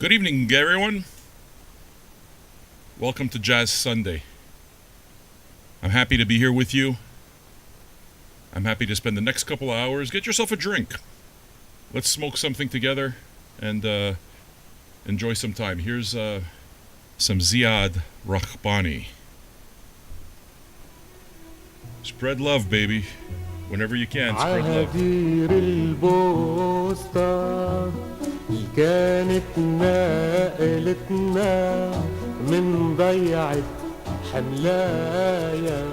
Good evening, everyone. Welcome to Jazz Sunday. I'm happy to be here with you. I'm happy to spend the next couple of hours. Get yourself a drink. Let's smoke something together and enjoy some time. Here's some Ziad Rahbani. Spread love, baby. Whenever you can, spread love. عهدير البوسطة كانت ناقلتنا من ضيعة حملايا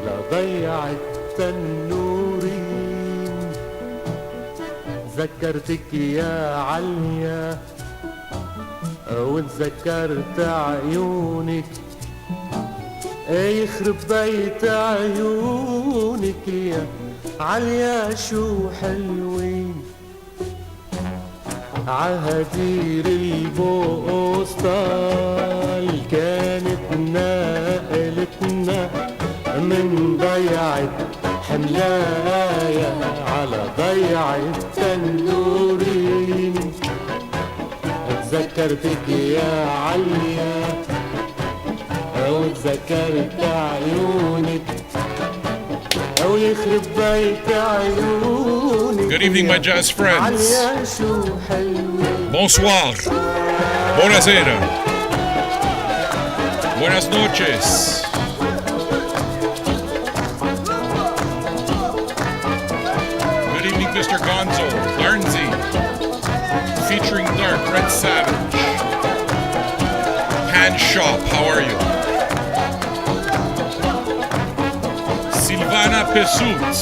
لضيعة تنورين. ذكرتك يا عليا وتذكرت عيونك، يخرب بيت عيونك يا عليا شو حلوين. عهدير البوسطة كانت ناقلتنا من ضيعة حملايا على ضيعة تنورين. تذكرتك يا عليا وتذكرت عيونك ويخرب بيت عيونك. Good evening, my jazz friends. Bonsoir. Buonasera. Buenas noches. Good evening, Mr. Gonzo. Garnzi. Featuring Dark Red Savage. Hand Shop, how are you? Silvana Pesut,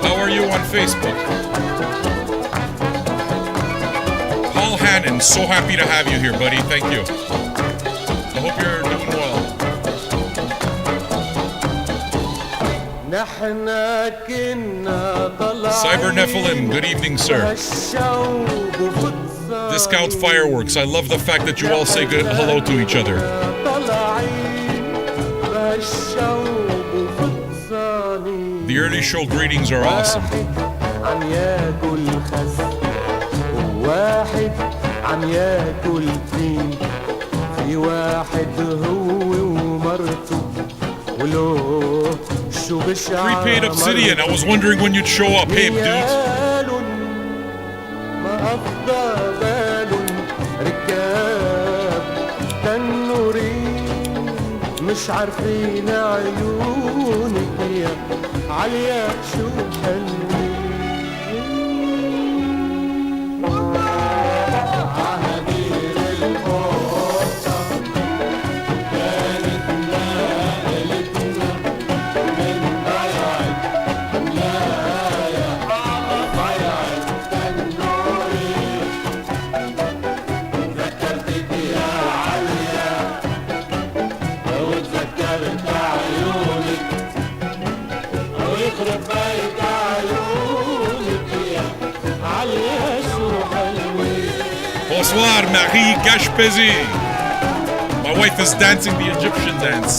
how are you on Facebook? Paul Hannon, so happy to have you here, buddy. Thank you. I hope you're doing well. Cyber Nephilim, good evening, sir. Discount Fireworks, I love the fact that you all say good hello to each other. The early show greetings are awesome. Prepaid Obsidian, I was wondering when you'd show up. Hey, dude. مش عارفين عيونك يا عليا شو حلوين. عهدير البوسطة كانت ناقلتنا من ضيعة حملايا ضيعة تنورين. ذكرتك يا عليا وتذكرت عيونك ويخرب بيت عيونك يا عليا شو حلوين. Bonsoir, Marie Gashpezi. My wife is dancing the Egyptian dance.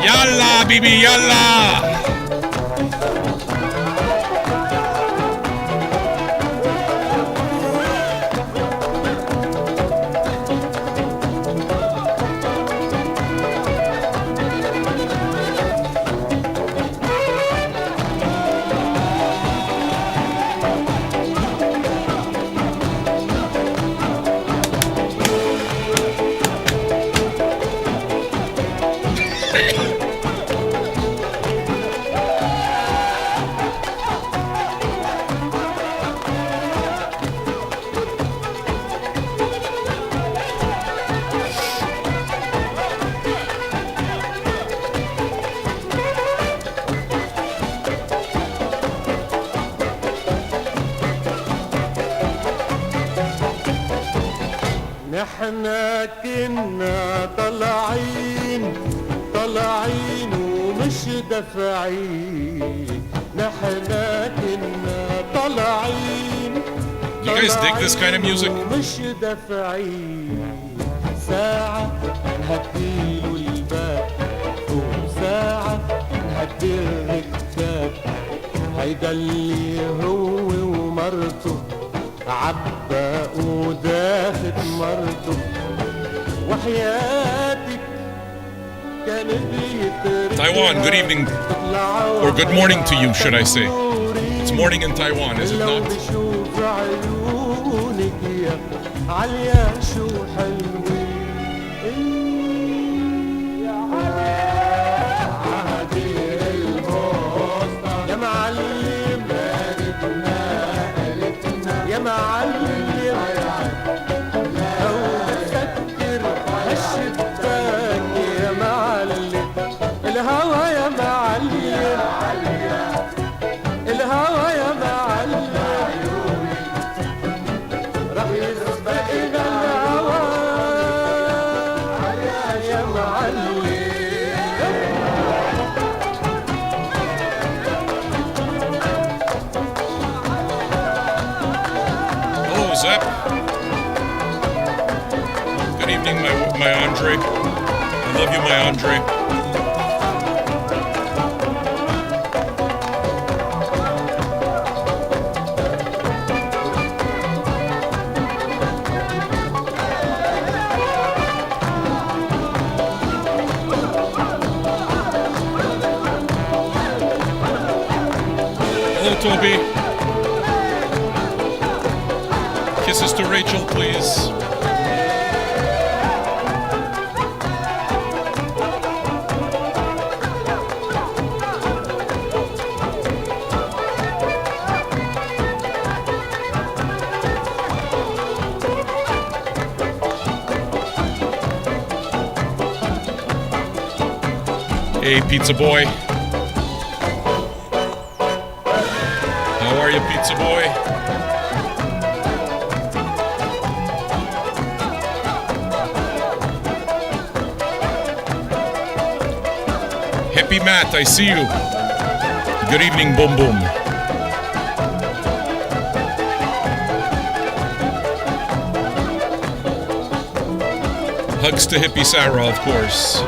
Yalla, bibi, yalla. نحنا كنا طالعين ومش دافعين. نحنا كنا طالعين You guys dig this kind of music? ومش دافعين. ساعة نهديله الباب وساعة نهدي الركاب. هيدا اللي هو مرته عبى وداخت مرته وحياتك كان بيترجع Taiwan, good evening, or good morning to you, should I say. It's morning in Taiwan, is it لو not? بشوف عيونك يا عليا شو حلوين عهدي البوسطة يا معلم يا معلم لو بفكر هالشباك يا معلم الهوى يا معلم الهوى يا معلم راح يسبقنا الهوى يا معلم Hello, Zep. Good evening, my Andre. I love you, my Andre. Hello, Toby. Kisses to Rachel, please. Hey, Pizza Boy. How are you, Pizza Boy? Hippie Matt, I see you. Good evening, Boom Boom. Hugs to Hippie Sarah, of course.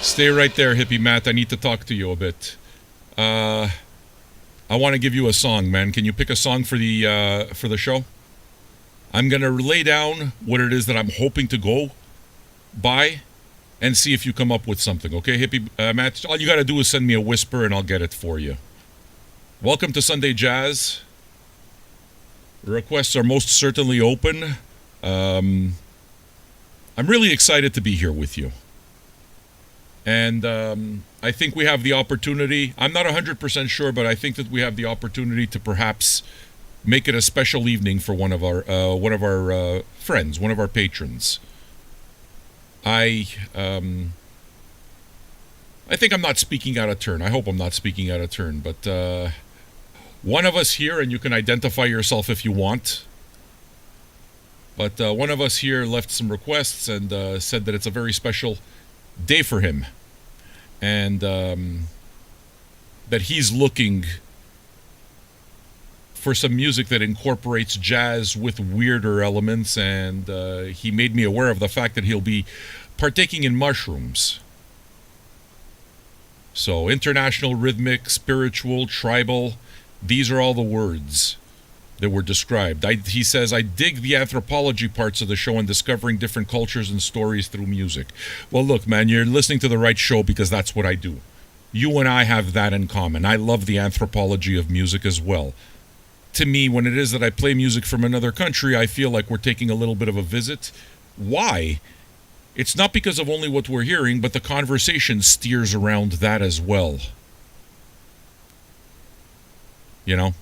Stay right there, Hippie Matt. I need to talk to you a bit. I want to give you a song, man. Can you pick a song for the show? I'm gonna lay down what it is that I'm hoping to go by, and see if you come up with something. Okay, Hippie Matt. All you gotta do is send me a whisper, and I'll get it for you. Welcome to Sunday Jazz. Requests are most certainly open. I'm really excited to be here with you. And I think we have the opportunity. I'm not 100% sure, but I think that we have the opportunity to perhaps make it a special evening for one of our friends, one of our patrons. I think I'm not speaking out of turn. I hope I'm not speaking out of turn. But one of us here, and you can identify yourself if you want. But one of us here left some requests and said that it's a very special day for him. And that he's looking for some music that incorporates jazz with weirder elements, and he made me aware of the fact that he'll be partaking in mushrooms. So international, rhythmic, spiritual, tribal, these are all the words that were described. He says, I dig the anthropology parts of the show and discovering different cultures and stories through music. Well, look, man, you're listening to the right show because that's what I do. You and I have that in common. I love the anthropology of music as well. To me, when it is that I play music from another country, I feel like we're taking a little bit of a visit. Why? It's not because of only what we're hearing, but the conversation steers around that as well. You know?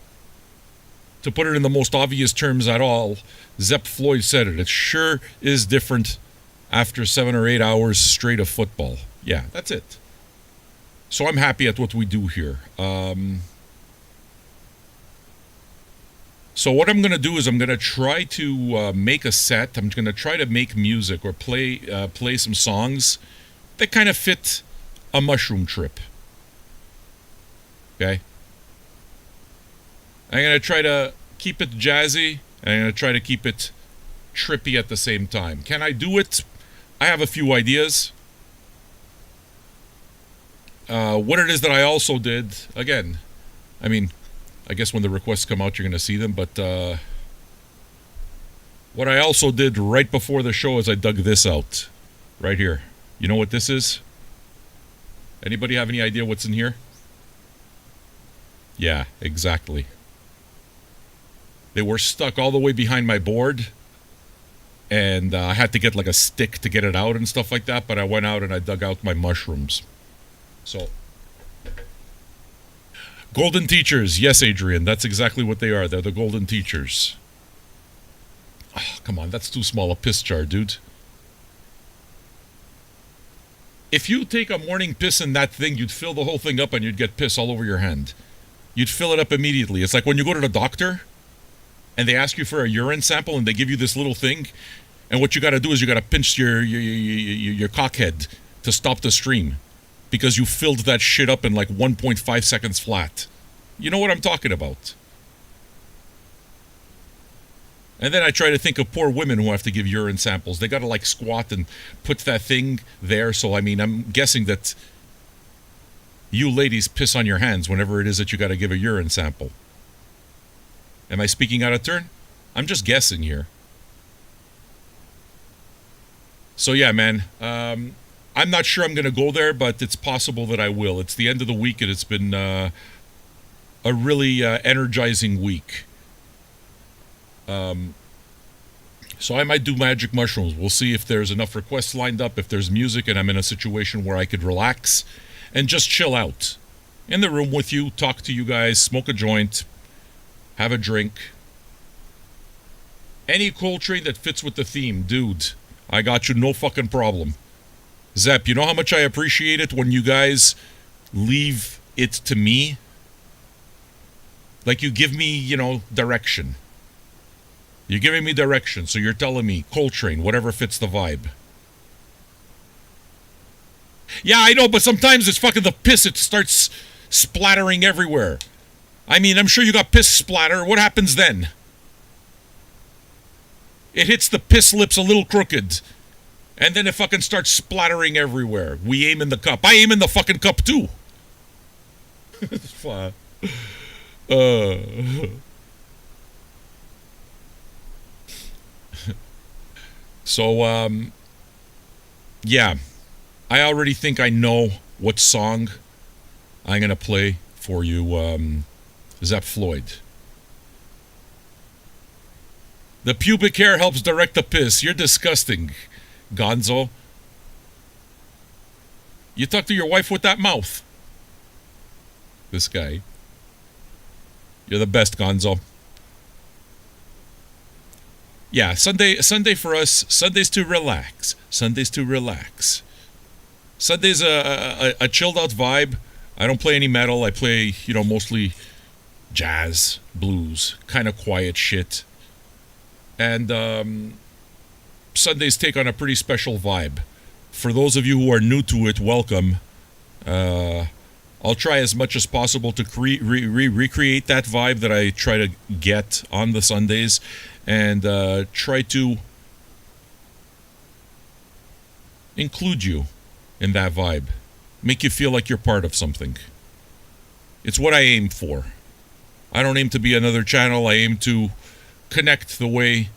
To put it in the most obvious terms at all, Zep Floyd said it. It sure is different after 7 or 8 hours straight of football. Yeah, that's it. So I'm happy at what we do here. So what I'm going to do is I'm going to try to make a set. I'm going to try to make music or play some songs that kind of fit a mushroom trip. Okay? I'm going to try to keep it jazzy, and I'm going to try to keep it trippy at the same time. Can I do it? I have a few ideas. What it is that I also did, again, I mean, I guess when the requests come out, you're going to see them, but what I also did right before the show is I dug this out. Right here. You know what this is? Anybody have any idea what's in here? Yeah, exactly. They were stuck all the way behind my board, and I had to get like a stick to get it out and stuff like that, but I went out and I dug out my mushrooms. So, golden teachers. Yes, Adrian, that's exactly what they are. They're the golden teachers. Oh, come on, that's too small a piss jar, dude. If you take a morning piss in that thing, you'd fill the whole thing up and you'd get piss all over your hand. You'd fill it up immediately. It's like when you go to the doctor and they ask you for a urine sample and they give you this little thing, and what you got to do is you got to pinch your cockhead to stop the stream because you filled that shit up in like 1.5 seconds flat. You know what I'm talking about. And then I try to think of poor women who have to give urine samples. They got to like squat and put that thing there. So, I mean, I'm guessing that you ladies piss on your hands whenever it is that you got to give a urine sample. Am I speaking out of turn? I'm just guessing here. So, yeah, man. I'm not sure I'm going to go there, but it's possible that I will. It's the end of the week, and it's been a really energizing week. So I might do magic mushrooms. We'll see if there's enough requests lined up, if there's music, and I'm in a situation where I could relax and just chill out. In the room with you, talk to you guys, smoke a joint, have a drink. Any Coltrane that fits with the theme, dude, I got you, no fucking problem. Zep, you know how much I appreciate it when you guys leave it to me? Like you give me, you know, direction. You're giving me direction, so you're telling me Coltrane, whatever fits the vibe. Yeah, I know, but sometimes it's fucking the piss. It starts splattering everywhere. I mean, I'm sure you got piss splatter. What happens then? It hits the piss lips a little crooked. And then it fucking starts splattering everywhere. We aim in the cup. I aim in the fucking cup too. It's fun. So, yeah. I already think I know what song I'm going to play for you, Zep Floyd. The pubic hair helps direct the piss. You're disgusting, Gonzo. You talk to your wife with that mouth. This guy. You're the best, Gonzo. Yeah, Sunday for us. Sunday's to relax. Sunday's to relax. Sunday's a chilled out vibe. I don't play any metal. I play, you know, mostly jazz, blues, kind of quiet shit. And Sundays take on a pretty special vibe. For those of you who are new to it, welcome. I'll try as much as possible to recreate that vibe that I try to get on the Sundays, and try to include you in that vibe. Make you feel like you're part of something. It's what I aim for. I don't aim to be another channel. I aim to connect the way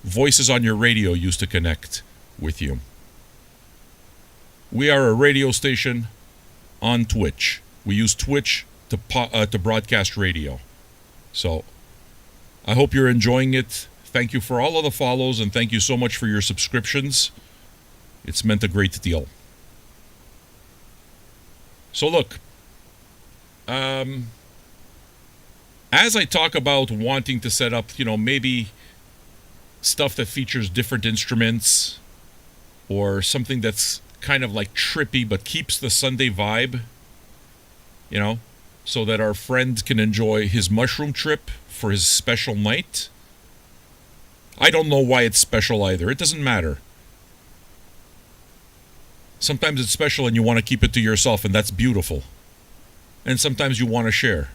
voices on your radio used to connect with you. We are a radio station on Twitch. We use Twitch to broadcast radio. So, I hope you're enjoying it. Thank you for all of the follows, and thank you so much for your subscriptions. It's meant a great deal. So look, as I talk about wanting to set up, you know, maybe stuff that features different instruments, or something that's kind of like trippy but keeps the Sunday vibe, you know, so that our friend can enjoy his mushroom trip for his special night. I don't know why it's special either. It doesn't matter. Sometimes it's special and you want to keep it to yourself, and that's beautiful. And sometimes you want to share.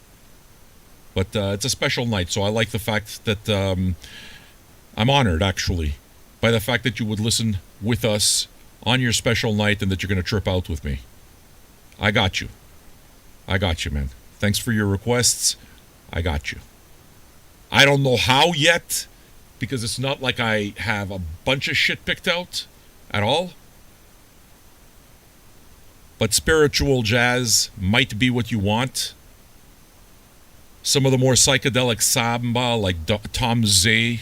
But it's a special night, so I like the fact that I'm honored, actually, by the fact that you would listen with us on your special night and that you're going to trip out with me. I got you. I got you, man. Thanks for your requests. I got you. I don't know how yet, because it's not like I have a bunch of shit picked out at all. But spiritual jazz might be what you want. Some of the more psychedelic samba, like Tom Zay,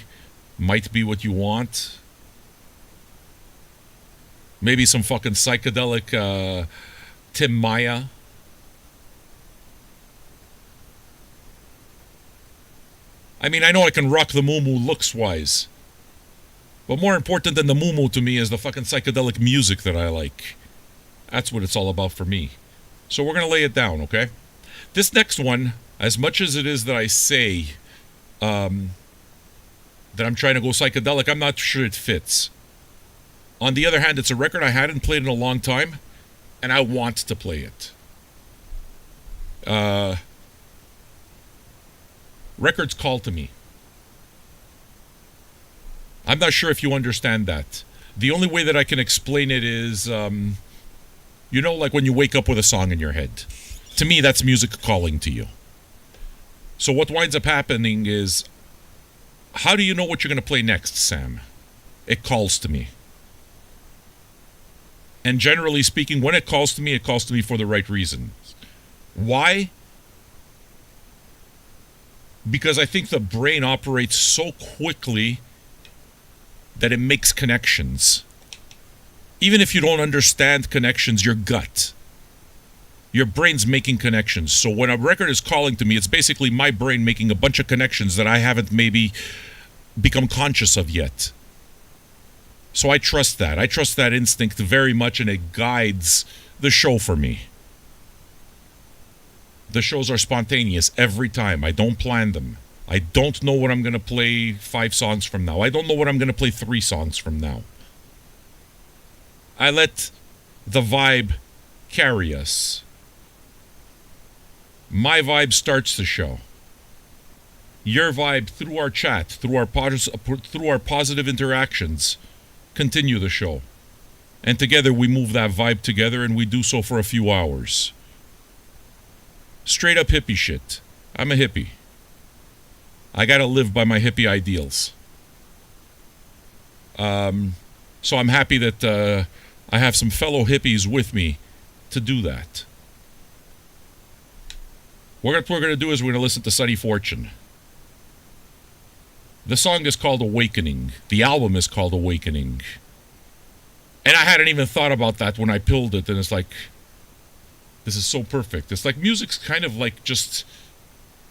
might be what you want. Maybe some fucking psychedelic Tim Maya. I mean, I know I can rock the moo-moo looks-wise. But more important than the moo-moo to me is the fucking psychedelic music that I like. That's what it's all about for me. So we're going to lay it down, okay? This next one, as much as it is that I say that I'm trying to go psychedelic, I'm not sure it fits. On the other hand, it's a record I hadn't played in a long time, and I want to play it. Records call to me. I'm not sure if you understand that. The only way that I can explain it is, you know, like when you wake up with a song in your head. To me, that's music calling to you. So what winds up happening is, how do you know what you're going to play next, Sam? It calls to me. And generally speaking, when it calls to me for the right reason. Why? Because I think the brain operates so quickly that it makes connections. Even if you don't understand connections, your gut, your brain's making connections. So when a record is calling to me, it's basically my brain making a bunch of connections that I haven't maybe become conscious of yet. So I trust that. I trust that instinct very much, and it guides the show for me. The shows are spontaneous every time. I don't plan them. I don't know what I'm going to play 5 songs from now. I don't know what I'm going to play 3 songs from now. I let the vibe carry us. My vibe starts the show. Your vibe, through our chat, through our positive interactions, continue the show. And together we move that vibe together, and we do so for a few hours. Straight up hippie shit. I'm a hippie. I gotta live by my hippie ideals. So I'm happy that I have some fellow hippies with me to do that. What we're gonna do is we're gonna listen to Sunny Fortune. The song is called Awakening. The album is called Awakening. And I hadn't even thought about that when I pilled it, and it's like, this is so perfect. It's like music's kind of like just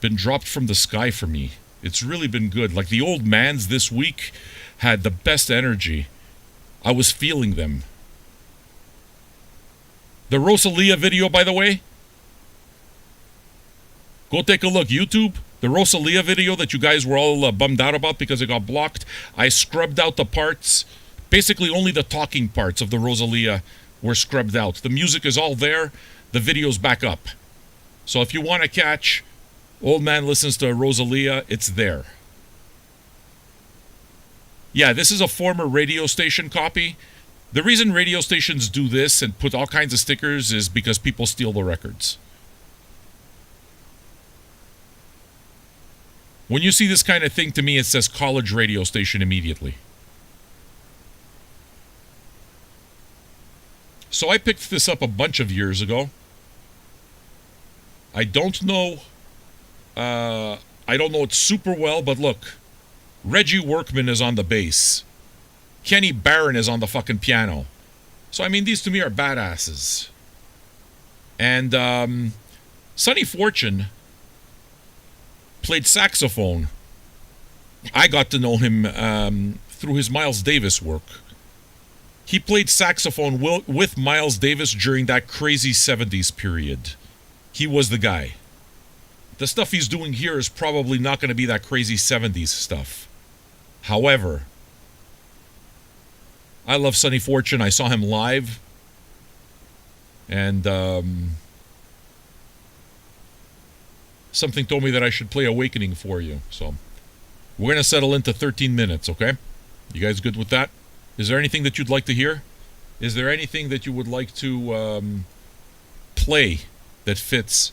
been dropped from the sky for me. It's really been good. Like the old mans this week had the best energy. I was feeling them. The Rosalia video, by the way, go take a look. YouTube, the Rosalia video that you guys were all bummed out about because it got blocked. I scrubbed out the parts. Basically only the talking parts of the Rosalia were scrubbed out. The music is all there. The video's back up. So if you want to catch Old Man Listens to Rosalia, it's there. Yeah, this is a former radio station copy. The reason radio stations do this and put all kinds of stickers is because people steal the records. When you see this kind of thing, to me, it says college radio station immediately. So I picked this up a bunch of years ago. I don't know it super well, but look, Reggie Workman is on the bass. Kenny Barron is on the fucking piano. So, I mean, these to me are badasses. And Sunny Fortune played saxophone. I got to know him through his Miles Davis work. He played saxophone with Miles Davis during that crazy 70s period. He was the guy. The stuff he's doing here is probably not going to be that crazy 70s stuff. However, I love Sunny Fortune. I saw him live And something told me that I should play Awakening for you. So we're going to settle into 13 minutes, okay? You guys good with that? Is there anything that you'd like to hear? Is there anything that you would like to play that fits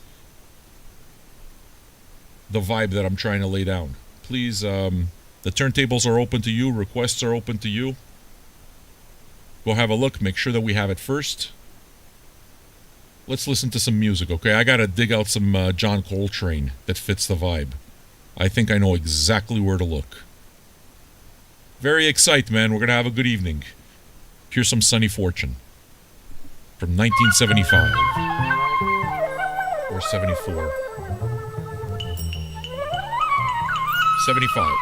the vibe that I'm trying to lay down? Please, the turntables are open to you. Requests are open to you. Go have a look. Make sure that we have it first. Let's listen to some music, okay? I gotta dig out some John Coltrane that fits the vibe. I think I know exactly where to look. Very excited, man. We're gonna have a good evening. Here's some Sunny Fortune from 1975 or 74. 75.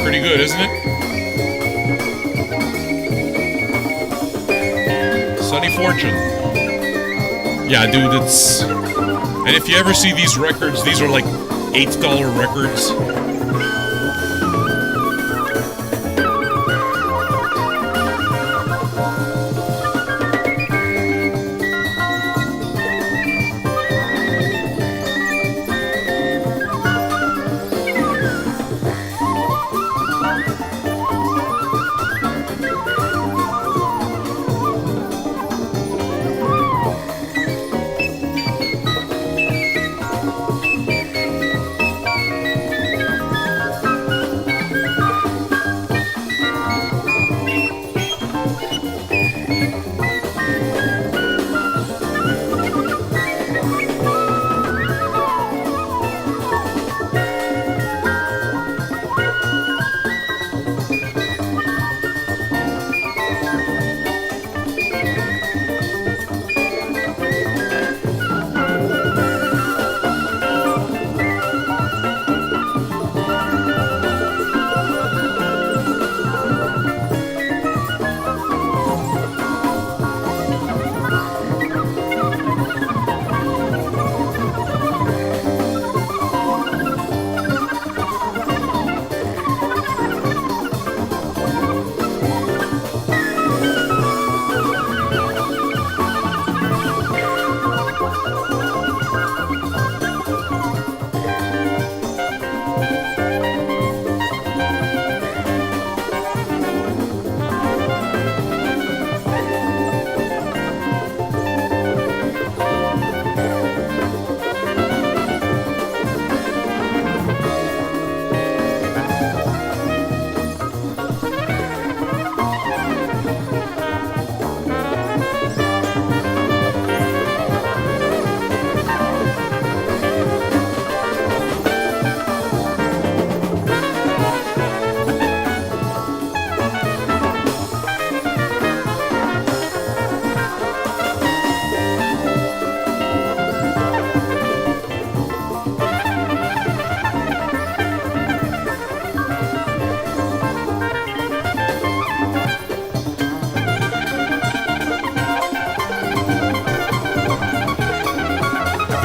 Pretty good, isn't it? Sunny Fortune. Yeah, dude, it's... And if you ever see these records, these are like $8 records.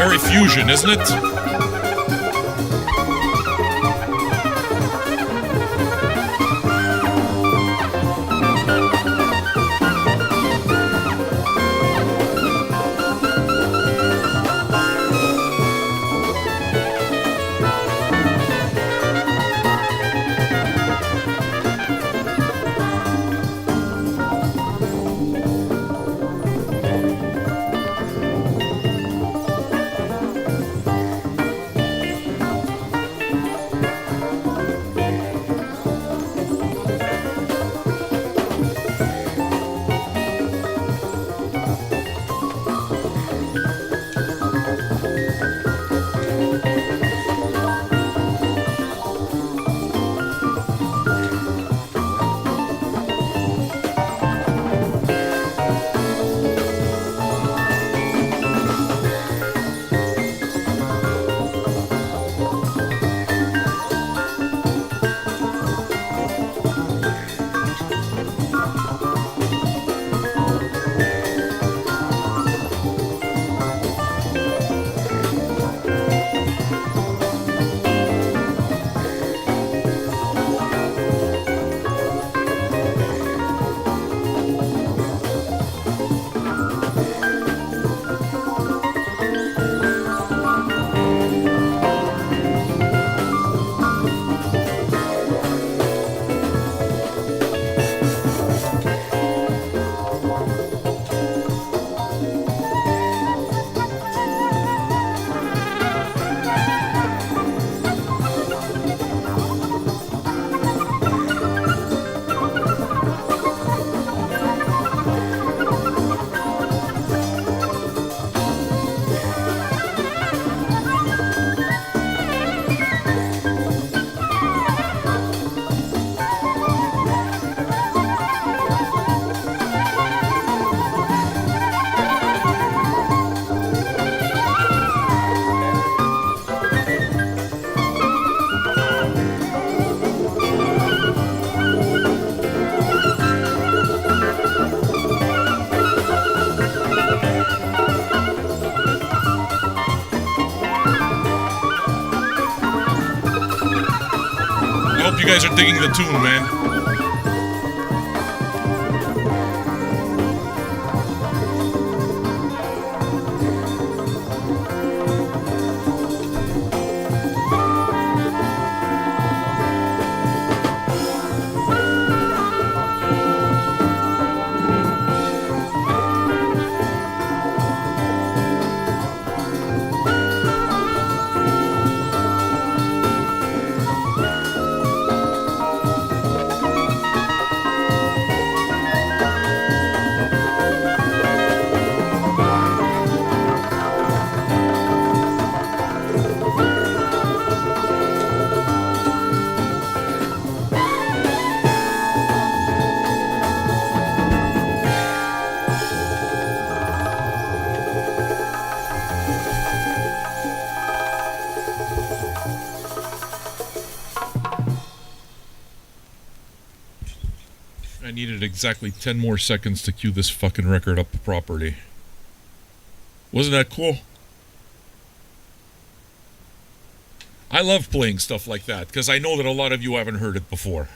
Very fusion, isn't it? I hope you guys are digging the tune, man. I needed exactly 10 more seconds to cue this fucking record up properly. Wasn't that cool? I love playing stuff like that, because I know that a lot of you haven't heard it before.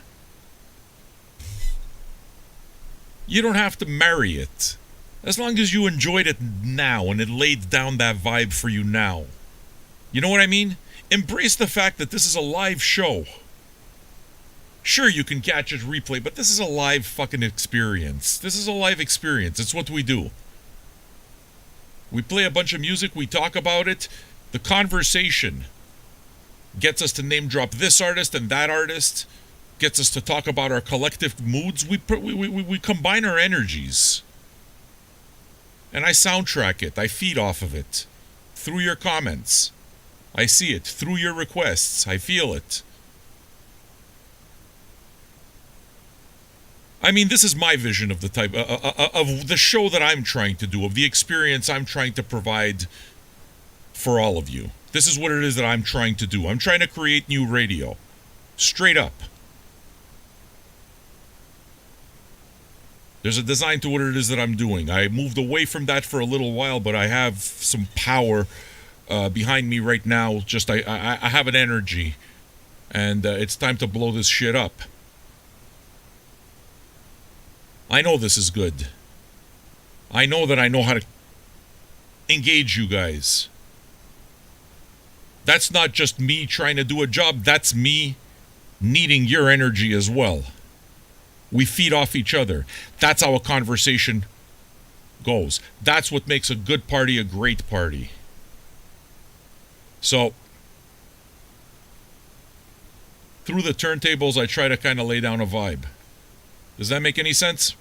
You don't have to marry it. As long as you enjoyed it now, and it laid down that vibe for you now. You know what I mean? Embrace the fact that this is a live show. Sure, you can catch it replay, but this is a live fucking experience. This is a live experience. It's what we do. We play a bunch of music, we talk about it. The conversation gets us to name drop this artist and that artist. Gets us to talk about our collective moods. We combine our energies. And I soundtrack it. I feed off of it. Through your comments. I see it. Through your requests. I feel it. I mean, this is my vision of the type of the show that I'm trying to do, of the experience I'm trying to provide for all of you. This is what it is that I'm trying to do. I'm trying to create new radio. Straight up. There's a design to what it is that I'm doing. I moved away from that for a little while, but I have some power behind me right now. Just I have an energy, and it's time to blow this shit up. I know this is good. I know that I know how to engage you guys. That's not just me trying to do a job. That's me needing your energy as well. We feed off each other. That's how a conversation goes. That's what makes a good party a great party. So, through the turntables, I try to kind of lay down a vibe. Does that make any sense?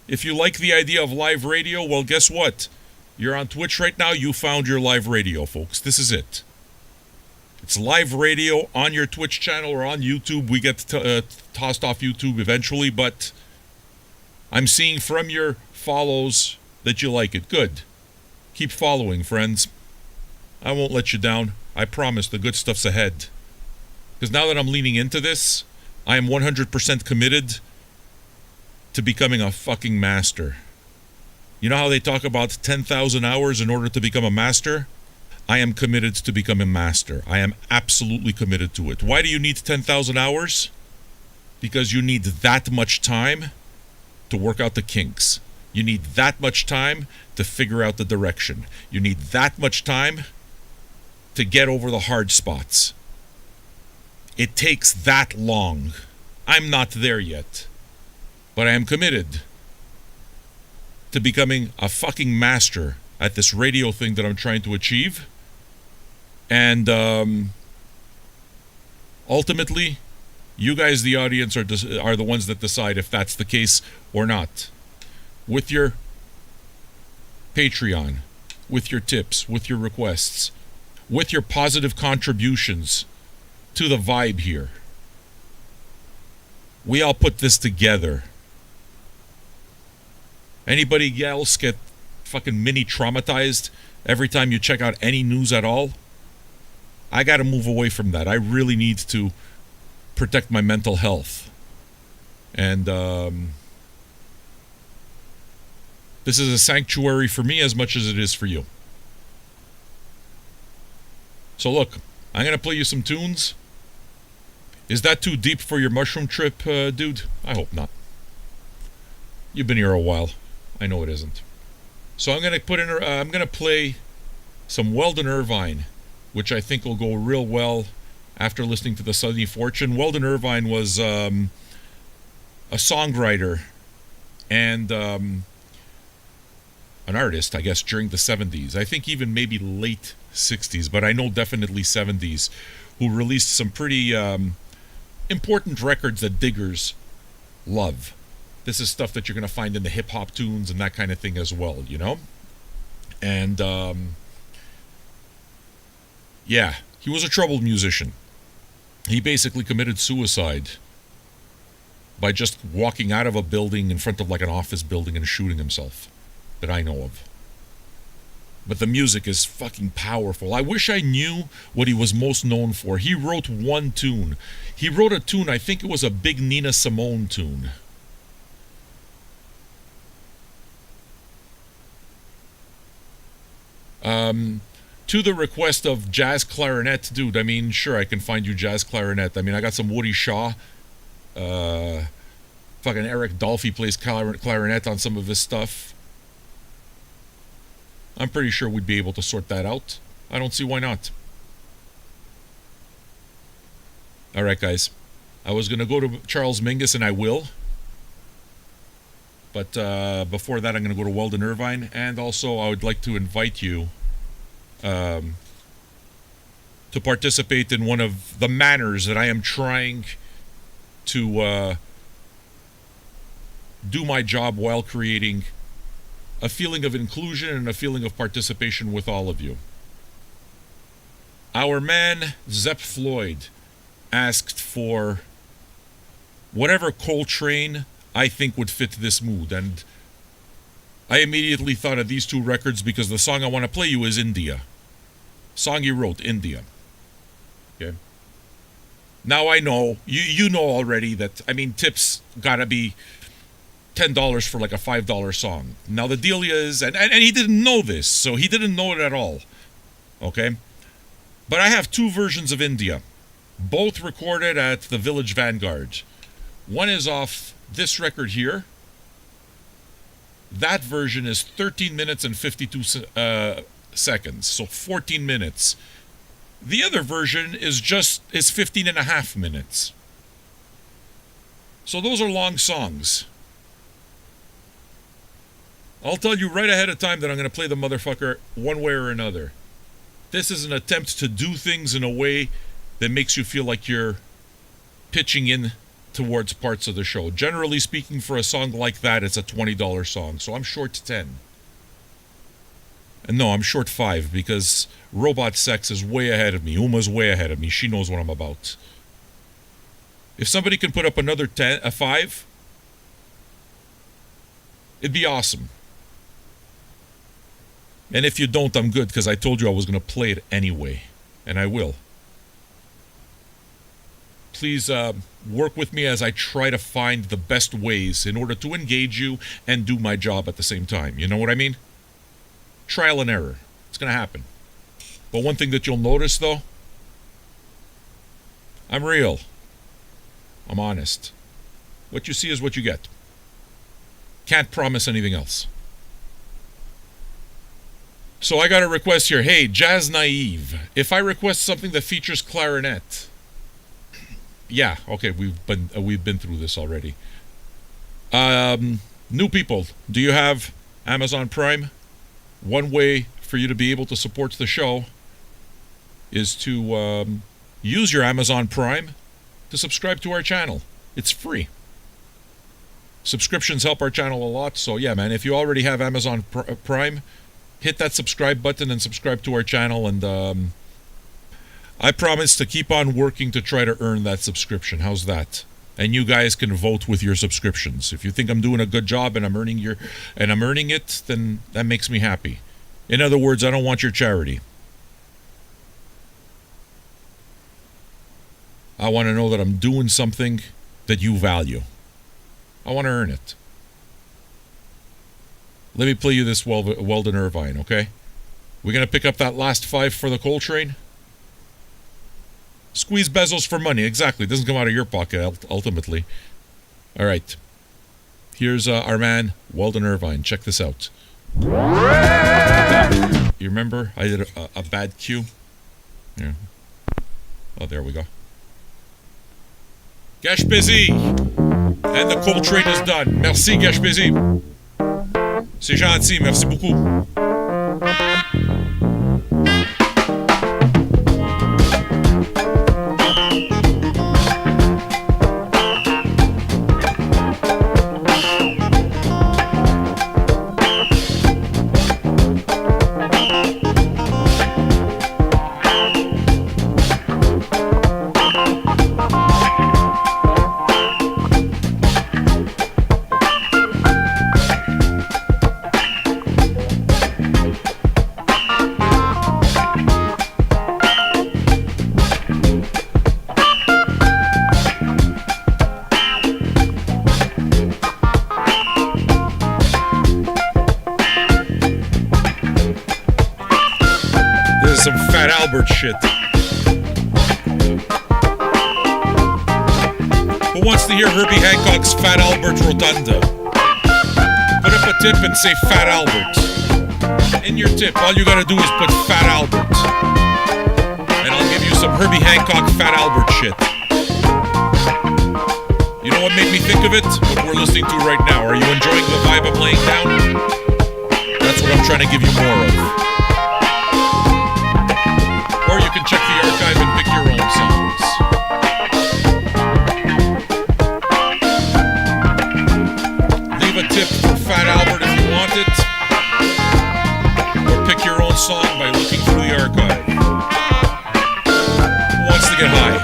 If you like the idea of live radio, well, guess what? You're on Twitch right now. You found your live radio, folks. This is it. It's live radio on your Twitch channel or on YouTube. We get tossed off YouTube eventually, but I'm seeing from your follows that you like it. Good. Keep following, friends. I won't let you down. I promise the good stuff's ahead. Because now that I'm leaning into this, I am 100% committed to becoming a fucking master. You know how they talk about 10,000 hours in order to become a master? I am committed to become a master. I am absolutely committed to it. Why do you need 10,000 hours? Because you need that much time to work out the kinks. You need that much time to figure out the direction. You need that much time to get over the hard spots. It takes that long. I'm not there yet. But I am committed to becoming a fucking master at this radio thing that I'm trying to achieve. And ultimately, you guys, the audience, are the ones that decide if that's the case or not. With your Patreon, with your tips, with your requests, with your positive contributions to the vibe here. We all put this together. Anybody else get fucking mini traumatized every time you check out any news at all? I gotta move away from that. I really need to protect my mental health. And this is a sanctuary for me as much as it is for you. So look, I'm gonna play you some tunes. Is that too deep for your mushroom trip, dude? I hope not. You've been here a while. I know it isn't. So I'm gonna play some Weldon Irvine, which I think will go real well after listening to the Sunny Fortune. Weldon Irvine was a songwriter and an artist, I guess, during the 70s. I think even maybe late 60s, but I know definitely 70s, who released some pretty important records that diggers love. This is stuff that you're going to find in the hip-hop tunes and that kind of thing as well, you know? And, yeah, he was a troubled musician. He basically committed suicide by just walking out of a building in front of like an office building and shooting himself, that I know of. But the music is fucking powerful. I wish I knew what he was most known for. He wrote one tune. He wrote a tune, I think it was a big Nina Simone tune. To the request of jazz clarinet, dude, I mean, sure, I can find you jazz clarinet. I mean, I got some Woody Shaw. Fucking Eric Dolphy plays clarinet on some of his stuff. I'm pretty sure we'd be able to sort that out. I don't see why not. Alright, guys. I was going to go to Charles Mingus, and I will. But before that, I'm going to go to Weldon Irvine. And also, I would like to invite you to participate in one of the manners that I am trying to do my job while creating a feeling of inclusion and a feeling of participation with all of you. Our man, Zepp Floyd, asked for whatever Coltrane I think would fit this mood, and I immediately thought of these two records because the song I want to play you is India. Song he wrote, India. Okay. Now I know, you know already that, I mean, tips gotta be $10 for like a $5 song. Now the deal is, and he didn't know this, so he didn't know it at all. Okay? But I have two versions of India, both recorded at the Village Vanguard. One is off this record here. That version is 13 minutes and 52 seconds, so 14 minutes. The other version is 15 and a half minutes. So those are long songs. I'll tell you right ahead of time that I'm going to play the motherfucker one way or another. This is an attempt to do things in a way that makes you feel like you're pitching in towards parts of the show. Generally speaking, for a song like that, it's a $20 song, so I'm short 10. And no, I'm short 5 because Robot Sex is way ahead of me. Uma's way ahead of me. She knows what I'm about. If somebody can put up another 5, it'd be awesome. And if you don't, I'm good, because I told you I was going to play it anyway. And I will. Please work with me as I try to find the best ways in order to engage you and do my job at the same time. You know what I mean? Trial and error. It's going to happen. But one thing that you'll notice, though, I'm real. I'm honest. What you see is what you get. Can't promise anything else. So I got a request here. Hey, Jazz Naive, if I request something that features clarinet. Yeah, okay, we've been through this already. New people, do you have Amazon Prime? One way for you to be able to support the show is to use your Amazon Prime to subscribe to our channel. It's free. Subscriptions help our channel a lot, so yeah, man, if you already have Amazon Prime, hit that subscribe button and subscribe to our channel, and I promise to keep on working to try to earn that subscription. How's that? And you guys can vote with your subscriptions. If you think I'm doing a good job and I'm earning it, then that makes me happy. In other words, I don't want your charity. I want to know that I'm doing something that you value. I want to earn it. Let me play you this Weldon Irvine, okay? We're going to pick up that last 5 for the Coltrane. Squeeze Bezos for money, exactly. It doesn't come out of your pocket, ultimately. All right. Here's our man, Weldon Irvine. Check this out. You remember I did a bad cue? Yeah. Oh, there we go. Gaspésie! And the Coltrane is done. Merci, Gaspésie. C'est gentil, merci beaucoup. Some Fat Albert shit. Who wants to hear Herbie Hancock's Fat Albert Rotunda? Put up a tip and say Fat Albert. In your tip, all you gotta do is put Fat Albert. And I'll give you some Herbie Hancock Fat Albert shit. You know what made me think of it? What we're listening to right now. Are you enjoying the vibe I'm laying down? That's what I'm trying to give you more of. Or you can check the archive and pick your own songs. Leave a tip for Fat Albert if you want it. Or pick your own song by looking through the archive. Who wants to get high?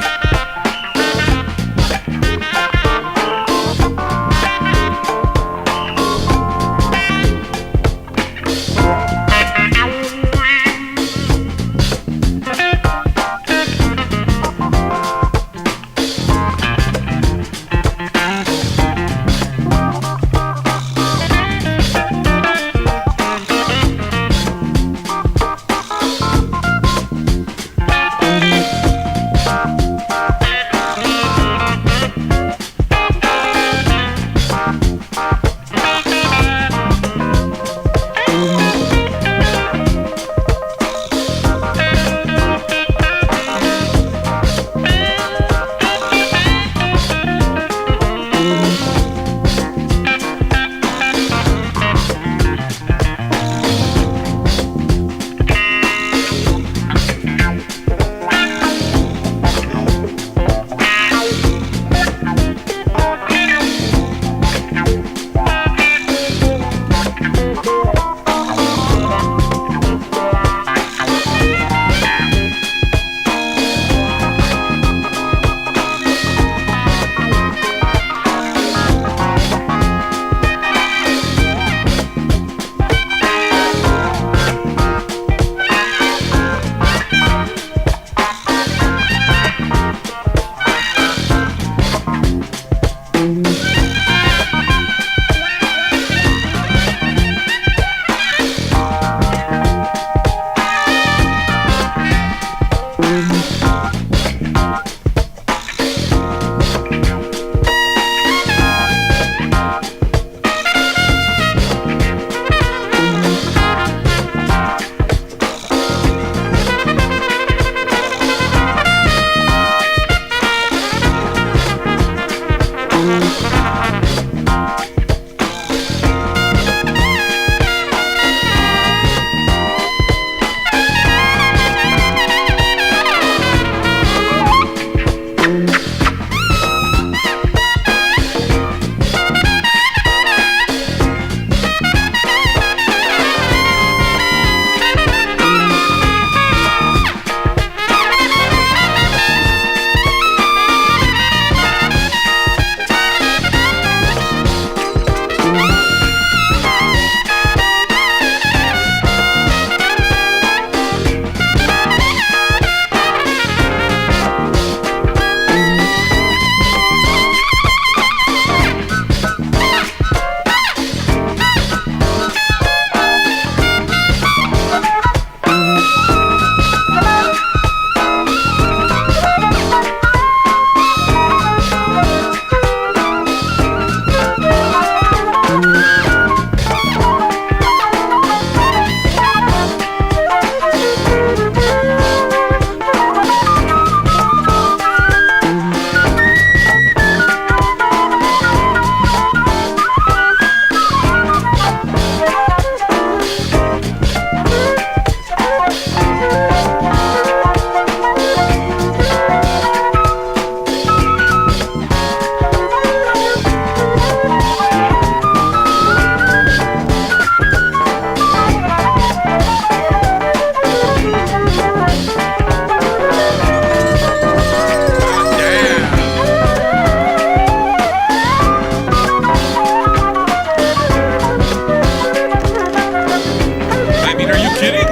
mean, are you kidding?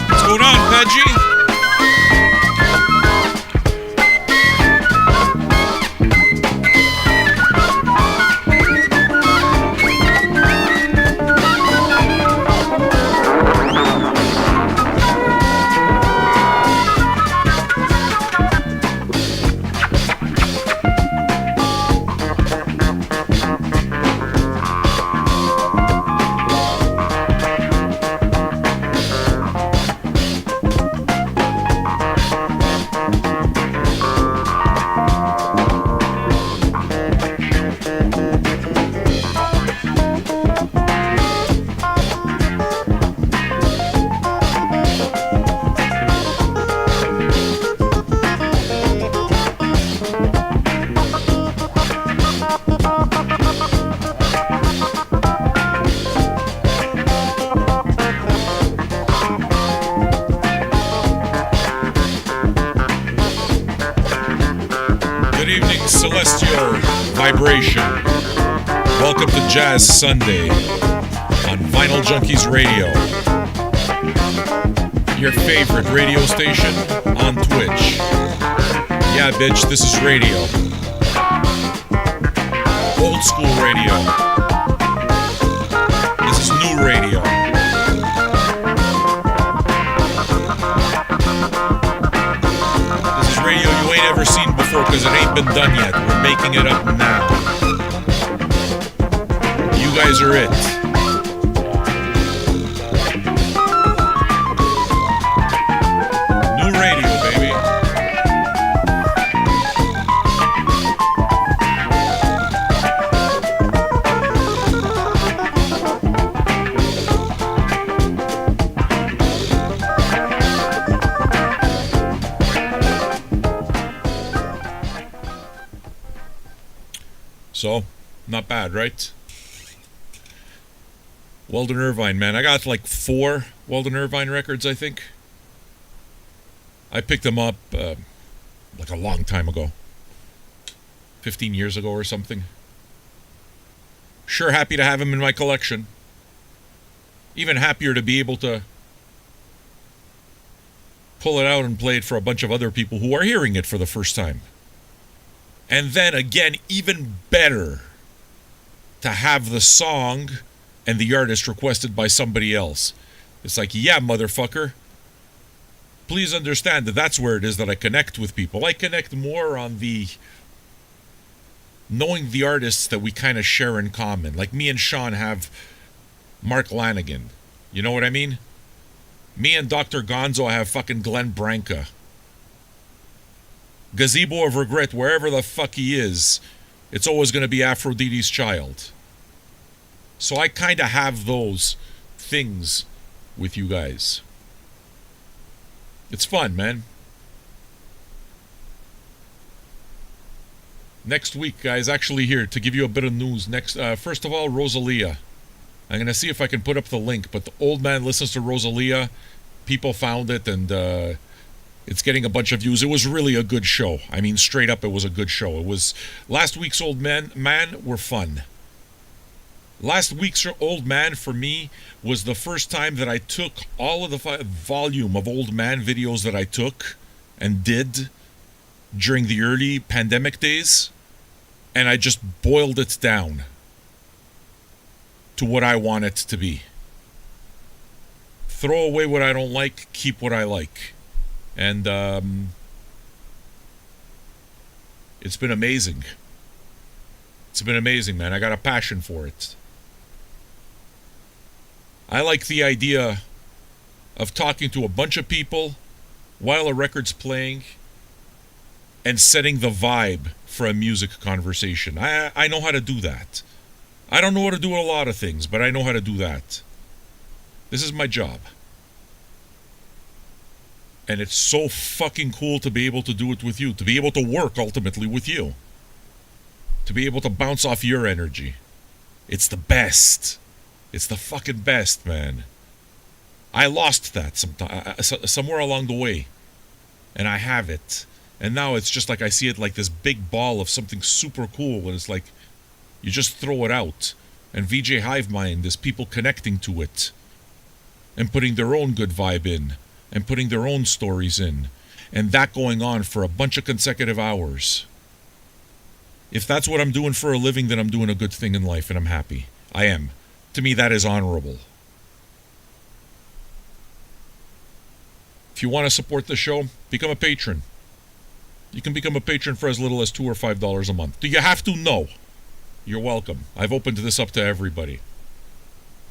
What's going on, Pudgy? Celestial vibration. Welcome to Jazz Sunday on Vinyl Junkies Radio. Your favorite radio station on Twitch. Yeah, bitch, this is radio. Old school radio. This is new radio. This is radio you ain't ever seen before because it ain't been done yet. We're making it up now. You guys are it. New radio, baby. So, not bad, right? Weldon Irvine, man. I got like 4 Weldon Irvine records, I think. I picked them up like a long time ago. 15 years ago or something. Sure happy to have him in my collection. Even happier to be able to pull it out and play it for a bunch of other people who are hearing it for the first time. And then again, even better to have the song and the artist requested by somebody else. It's like, yeah, motherfucker. Please understand that that's where it is that I connect with people. I connect more on the knowing the artists that we kind of share in common. Like me and Sean have Mark Lanigan. You know what I mean? Me and Dr. Gonzo have fucking Glenn Branca. Gazebo of Regret, wherever the fuck he is, it's always going to be Aphrodite's child. So I kind of have those things with you guys. It's fun, man. Next week, guys, actually here to give you a bit of news. First of all, Rosalia. I'm going to see if I can put up the link, but the old man listens to Rosalia. People found it, and it's getting a bunch of views. It was really a good show. I mean, straight up, it was a good show. It was last week's Old Man were fun. Last week's Old Man for me was the first time that I took all of the volume of Old Man videos that I took and did during the early pandemic days, and I just boiled it down to what I want it to be. Throw away what I don't like, keep what I like. And it's been amazing. It's been amazing, man. I got a passion for it. I like the idea of talking to a bunch of people while a record's playing and setting the vibe for a music conversation. I know how to do that. I don't know how to do a lot of things, but I know how to do that. This is my job. And it's so fucking cool to be able to do it with you. To be able to work ultimately with you. To be able to bounce off your energy. It's the best. It's the fucking best, man. I lost that somewhere along the way. And I have it. And now it's just like I see it like this big ball of something super cool. And it's like, you just throw it out. And VJ Hive Mind is people connecting to it and putting their own good vibe in and putting their own stories in. And that going on for a bunch of consecutive hours. If that's what I'm doing for a living, then I'm doing a good thing in life and I'm happy. I am. To me, that is honorable. If you want to support the show, become a patron. You can become a patron for as little as $2 or $5 a month. Do you have to? No. You're welcome. I've opened this up to everybody.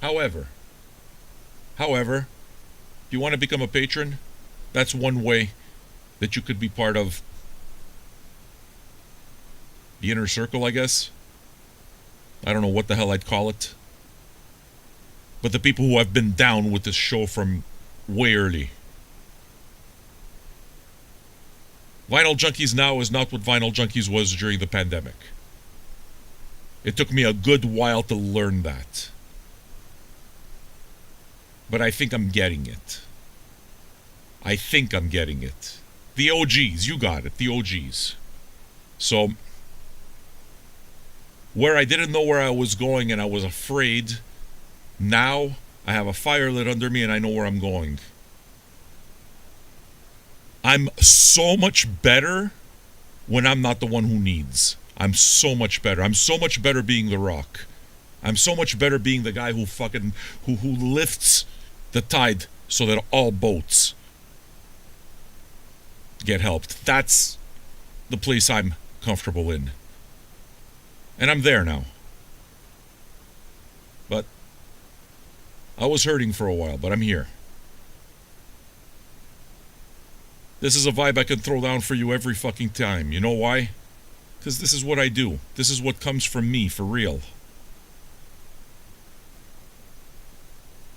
However, if you want to become a patron, that's one way that you could be part of the inner circle, I guess. I don't know what the hell I'd call it. But the people who have been down with this show from way early. Vinyl Junkies now is not what Vinyl Junkies was during the pandemic. It took me a good while to learn that. But I think I'm getting it. The OGs, you got it, the OGs. So, where I didn't know where I was going and I was afraid, now I have a fire lit under me and I know where I'm going. I'm so much better when I'm not the one who needs. I'm so much better. I'm so much better being the rock. I'm so much better being the guy who lifts the tide so that all boats get helped. That's the place I'm comfortable in. And I'm there now. But I was hurting for a while, but I'm here. This is a vibe I can throw down for you every fucking time. You know why? Because this is what I do. This is what comes from me, for real.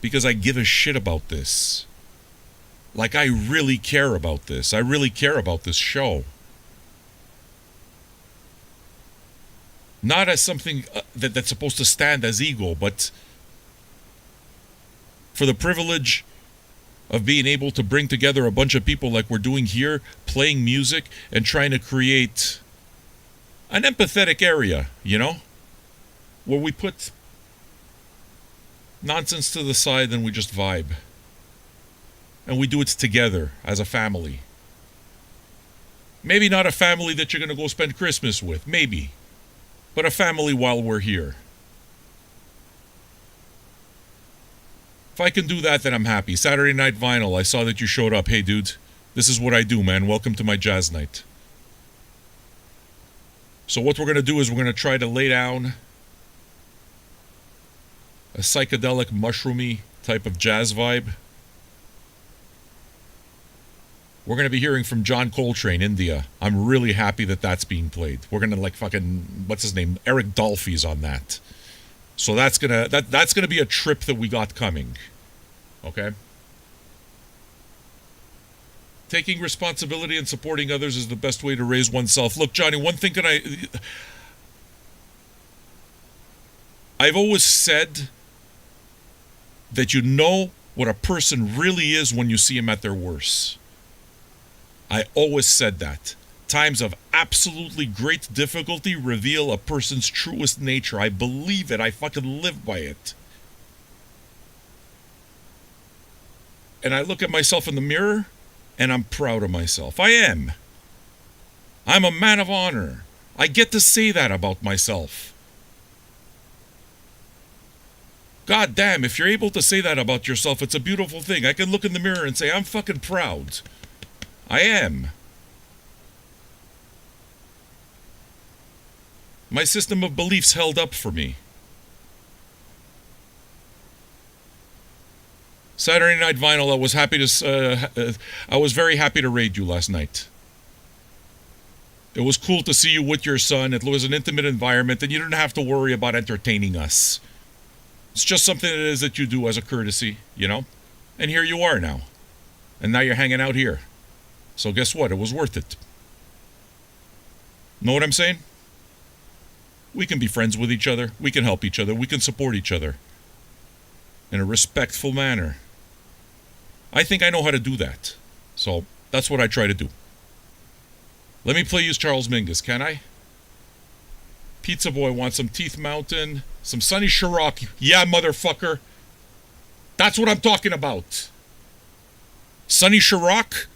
Because I give a shit about this. Like, I really care about this. I really care about this show. Not as something that's supposed to stand as ego, but for the privilege of being able to bring together a bunch of people like we're doing here, playing music and trying to create an empathetic area, you know? Where we put nonsense to the side and we just vibe. And we do it together as a family. Maybe not a family that you're going to go spend Christmas with, maybe. But a family while we're here. If I can do that, then I'm happy. Saturday Night Vinyl, I saw that you showed up. Hey, dude, this is what I do, man. Welcome to my jazz night. So what we're going to do is we're going to try to lay down a psychedelic, mushroomy type of jazz vibe. We're going to be hearing from John Coltrane, India. I'm really happy that that's being played. We're going to like fucking, what's his name? Eric Dolphy's on that. So that's gonna be a trip that we got coming. Okay? Taking responsibility and supporting others is the best way to raise oneself. Look, Johnny, one thing I've always said that you know what a person really is when you see him at their worst. I always said that. Times of absolutely great difficulty reveal a person's truest nature. I believe it. I fucking live by it. And I look at myself in the mirror, and I'm proud of myself. I am. I'm a man of honor. I get to say that about myself. God damn, if you're able to say that about yourself, it's a beautiful thing. I can look in the mirror and say, I'm fucking proud. I am. My system of beliefs held up for me. Saturday Night Vinyl, I was very happy to raid you last night. It was cool to see you with your son. It was an intimate environment, and you didn't have to worry about entertaining us. It's just something it is that you do as a courtesy, you know? And here you are now. And now you're hanging out here. So guess what? It was worth it. Know what I'm saying? We can be friends with each other. We can help each other. We can support each other. In a respectful manner. I think I know how to do that. So, that's what I try to do. Let me play you Charles Mingus, can I? Pizza Boy wants some Teeth Mountain, some Sunny Ciroc. Yeah, motherfucker. That's what I'm talking about. Sunny Ciroc.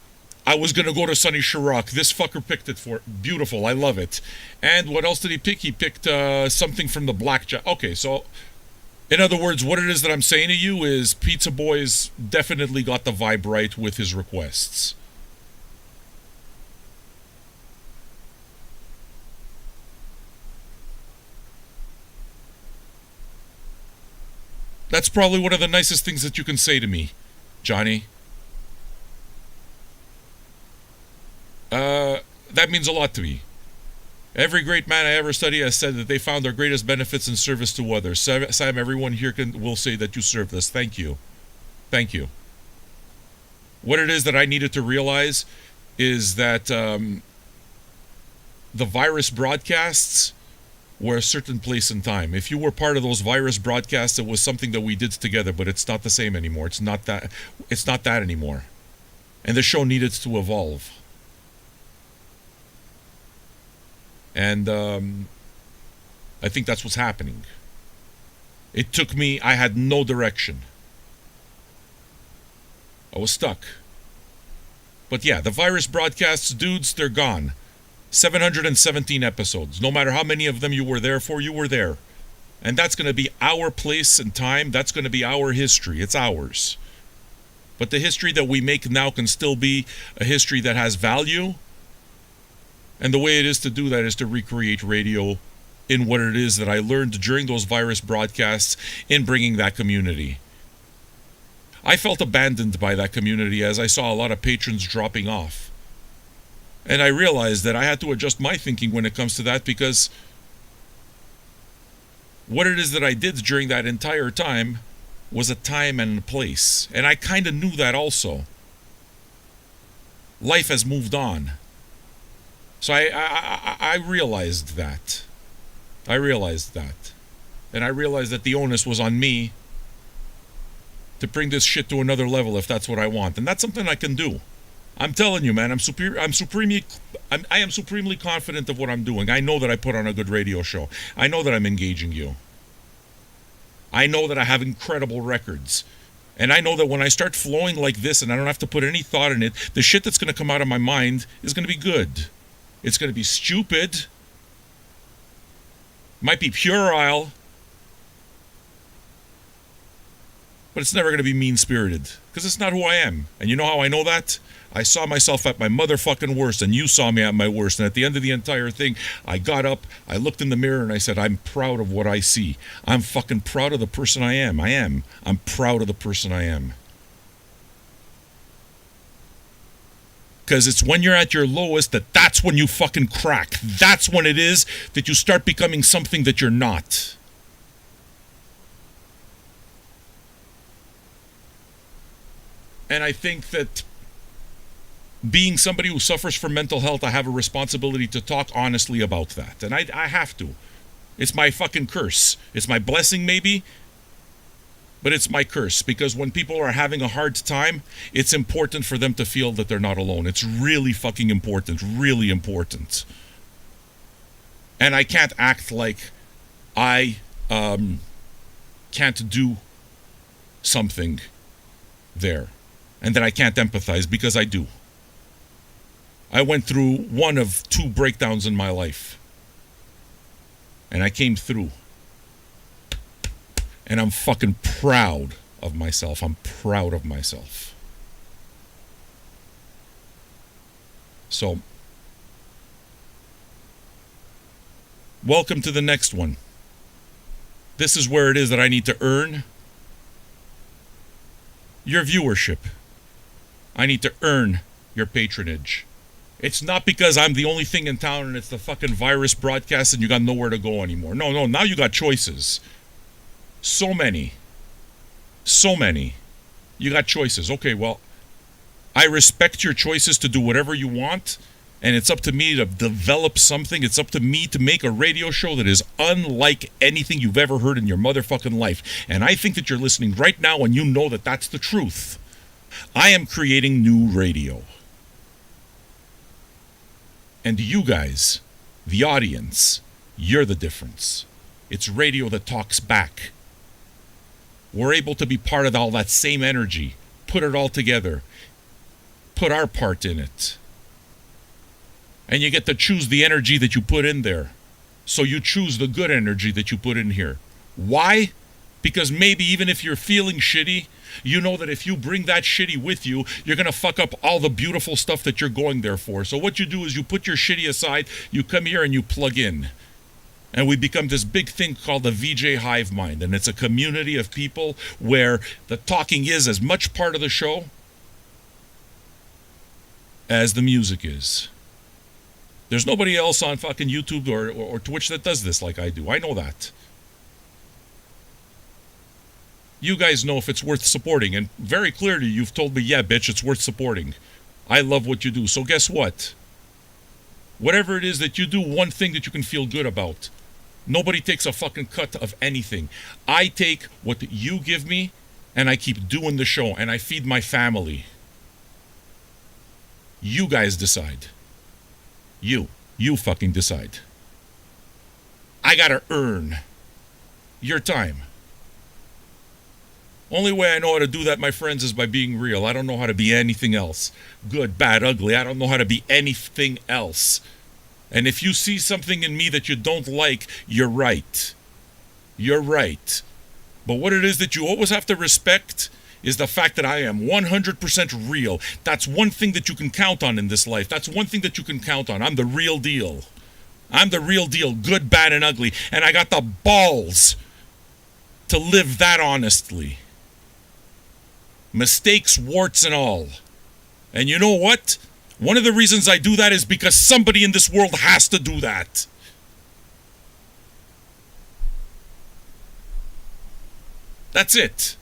I was going to go to Sunny Ciroc. This fucker picked it for it. Beautiful. I love it. And what else did he pick? He picked something from the Blackjack. Okay, so in other words, what it is that I'm saying to you is Pizza Boy's definitely got the vibe right with his requests. That's probably one of the nicest things that you can say to me, Johnny. That means a lot to me. Every great man I ever studied has said that they found their greatest benefits in service to others. Sam, everyone here will say that you served us. Thank you. Thank you. What it is that I needed to realize is that the virus broadcasts were a certain place and time. If you were part of those virus broadcasts, it was something that we did together, but it's not the same anymore. It's not that anymore. And the show needed to evolve. And I think that's what's happening. It took me, I had no direction. I was stuck. But yeah, the virus broadcasts, dudes, they're gone. 717 episodes. No matter how many of them you were there for, you were there. And that's going to be our place and time. That's going to be our history. It's ours. But the history that we make now can still be a history that has value. And the way it is to do that is to recreate radio in what it is that I learned during those virus broadcasts in bringing that community. I felt abandoned by that community as I saw a lot of patrons dropping off. And I realized that I had to adjust my thinking when it comes to that, because what it is that I did during that entire time was a time and a place. And I kind of knew that also. Life has moved on. So I realized that. I realized that. And I realized that the onus was on me to bring this shit to another level if that's what I want. And that's something I can do. I'm telling you, man, I am supremely confident of what I'm doing. I know that I put on a good radio show. I know that I'm engaging you. I know that I have incredible records. And I know that when I start flowing like this and I don't have to put any thought in it, the shit that's going to come out of my mind is going to be good. It's going to be stupid. Might be puerile. But it's never going to be mean-spirited. Because it's not who I am. And you know how I know that? I saw myself at my motherfucking worst, and you saw me at my worst. And at the end of the entire thing, I got up, I looked in the mirror, and I said, I'm proud of what I see. I'm fucking proud of the person I am. I am. I'm proud of the person I am. Because it's when you're at your lowest that's when you fucking crack. That's when it is that you start becoming something that you're not. And I think that being somebody who suffers from mental health, I have a responsibility to talk honestly about that. And I have to. It's my fucking curse. It's my blessing maybe, but it's my curse. Because when people are having a hard time, it's important for them to feel that they're not alone. It's really fucking important. Really important. And I can't act like I can't do something there. And that I can't empathize, because I do. I went through one of two breakdowns in my life. And I came through. And I'm fucking proud of myself. I'm proud of myself. So, welcome to the next one. This is where it is that I need to earn your viewership. I need to earn your patronage. It's not because I'm the only thing in town and it's the fucking virus broadcast and you got nowhere to go anymore. No, now you got choices. So many. You got choices. Okay, well, I respect your choices to do whatever you want, and it's up to me to develop something. It's up to me to make a radio show that is unlike anything you've ever heard in your motherfucking life. And I think that you're listening right now and you know that that's the truth. I am creating new radio. And you guys, the audience, You're the difference. It's radio that talks back. We're able to be part of all that same energy, put it all together, put our part in it. And you get to choose the energy that you put in there. So you choose the good energy that you put in here. Why? Because maybe even if you're feeling shitty, you know that if you bring that shitty with you, you're going to fuck up all the beautiful stuff that you're going there for. So what you do is you put your shitty aside, you come here and you plug in. And we become this big thing called the VJ Hive Mind. And it's a community of people where the talking is as much part of the show as the music is. There's nobody else on fucking YouTube or Twitch that does this like I do. I know that. You guys know if it's worth supporting. And very clearly you've told me, yeah, bitch, it's worth supporting. I love what you do. So guess what? Whatever it is that you do, one thing that you can feel good about. Nobody takes a fucking cut of anything. I take what you give me and I keep doing the show and I feed my family. You guys decide. You fucking decide. I gotta earn your time. Only way I know how to do that, my friends, is by being real. I don't know how to be anything else. Good, bad, ugly. I don't know how to be anything else. And if you see something in me that you don't like, you're right. You're right. But what it is that you always have to respect is the fact that I am 100% real. That's one thing that you can count on in this life. That's one thing that you can count on. I'm the real deal. I'm the real deal, good, bad, and ugly. And I got the balls to live that honestly. Mistakes, warts, and all. And you know what? One of the reasons I do that is because somebody in this world has to do that. That's it.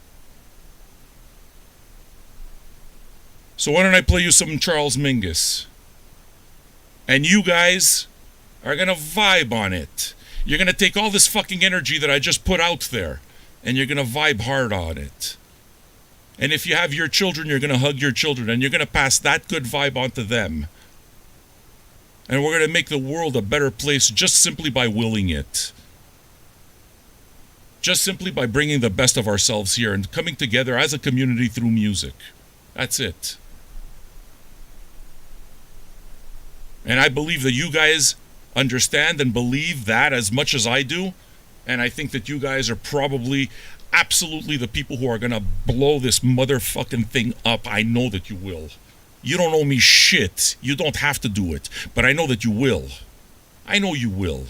So why don't I play you some Charles Mingus? And you guys are going to vibe on it. You're going to take all this fucking energy that I just put out there, and you're going to vibe hard on it. And if you have your children, you're going to hug your children, and you're going to pass that good vibe on to them. And we're going to make the world a better place just simply by willing it. Just simply by bringing the best of ourselves here and coming together as a community through music. That's it. And I believe that you guys understand and believe that as much as I do. And I think that you guys are probably absolutely the people who are going to blow this motherfucking thing up. I know that you will. You don't owe me shit. You don't have to do it. But I know that you will. I know you will.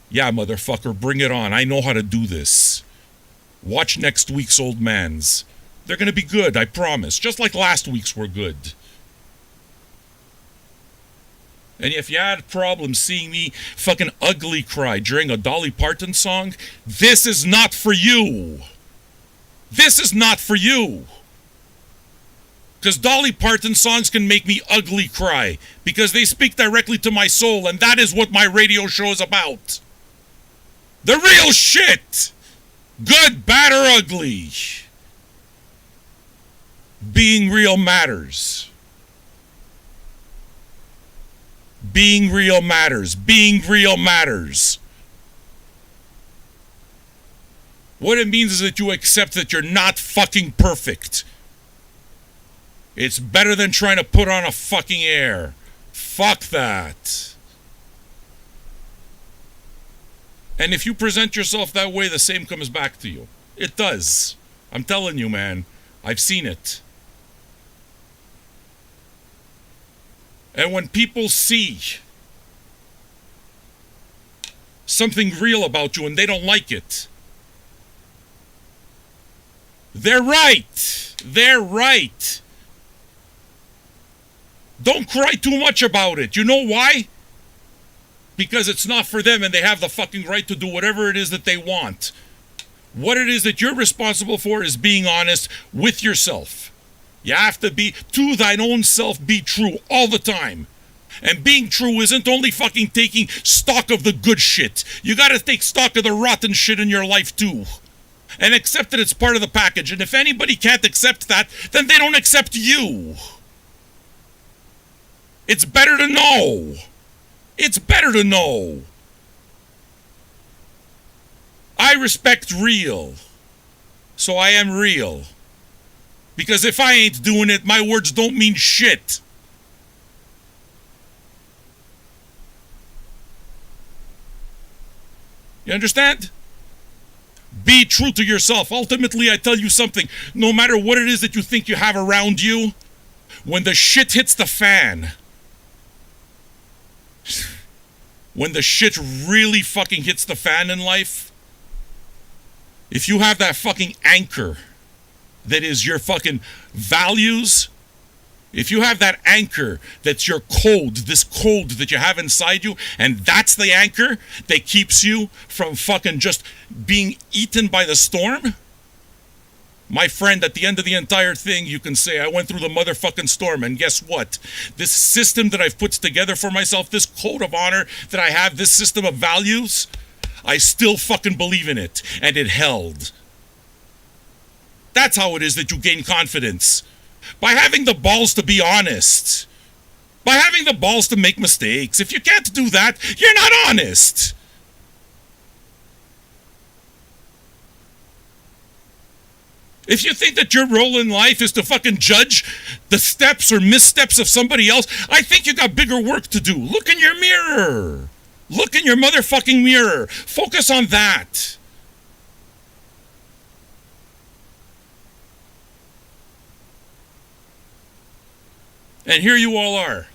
Yeah, motherfucker, bring it on. I know how to do this. Watch next week's Old Mans. They're going to be good, I promise. Just like last week's were good. And if you had problems seeing me fucking ugly cry during a Dolly Parton song, this is not for you. This is not for you. Because Dolly Parton songs can make me ugly cry. Because they speak directly to my soul, and that is what my radio show is about. The real shit. Good, bad, or ugly. Being real matters. Being real matters. Being real matters. What it means is that you accept that you're not fucking perfect. It's better than trying to put on a fucking air. Fuck that. And if you present yourself that way, the same comes back to you. It does. I'm telling you, man. I've seen it. And when people see something real about you and they don't like it, they're right. They're right. Don't cry too much about it. You know why? Because it's not for them and they have the fucking right to do whatever it is that they want. What it is that you're responsible for is being honest with yourself. You have to be, to thine own self, be true all the time. And being true isn't only fucking taking stock of the good shit. You gotta take stock of the rotten shit in your life too. And accept that it's part of the package. And if anybody can't accept that, then they don't accept you. It's better to know. It's better to know. I respect real. So I am real. Because if I ain't doing it, my words don't mean shit. You understand? Be true to yourself. Ultimately, I tell you something. No matter what it is that you think you have around you, when the shit hits the fan, when the shit really fucking hits the fan in life, if you have that fucking anchor that is your fucking values, if you have that anchor that's your code, this code that you have inside you, and that's the anchor that keeps you from fucking just being eaten by the storm, my friend, at the end of the entire thing, you can say, I went through the motherfucking storm, and guess what? This system that I've put together for myself, this code of honor that I have, this system of values, I still fucking believe in it, and it held. That's how it is that you gain confidence. By having the balls to be honest. By having the balls to make mistakes. If you can't do that, you're not honest. If you think that your role in life is to fucking judge the steps or missteps of somebody else, I think you got bigger work to do. Look in your mirror. Look in your motherfucking mirror. Focus on that. And here you all are.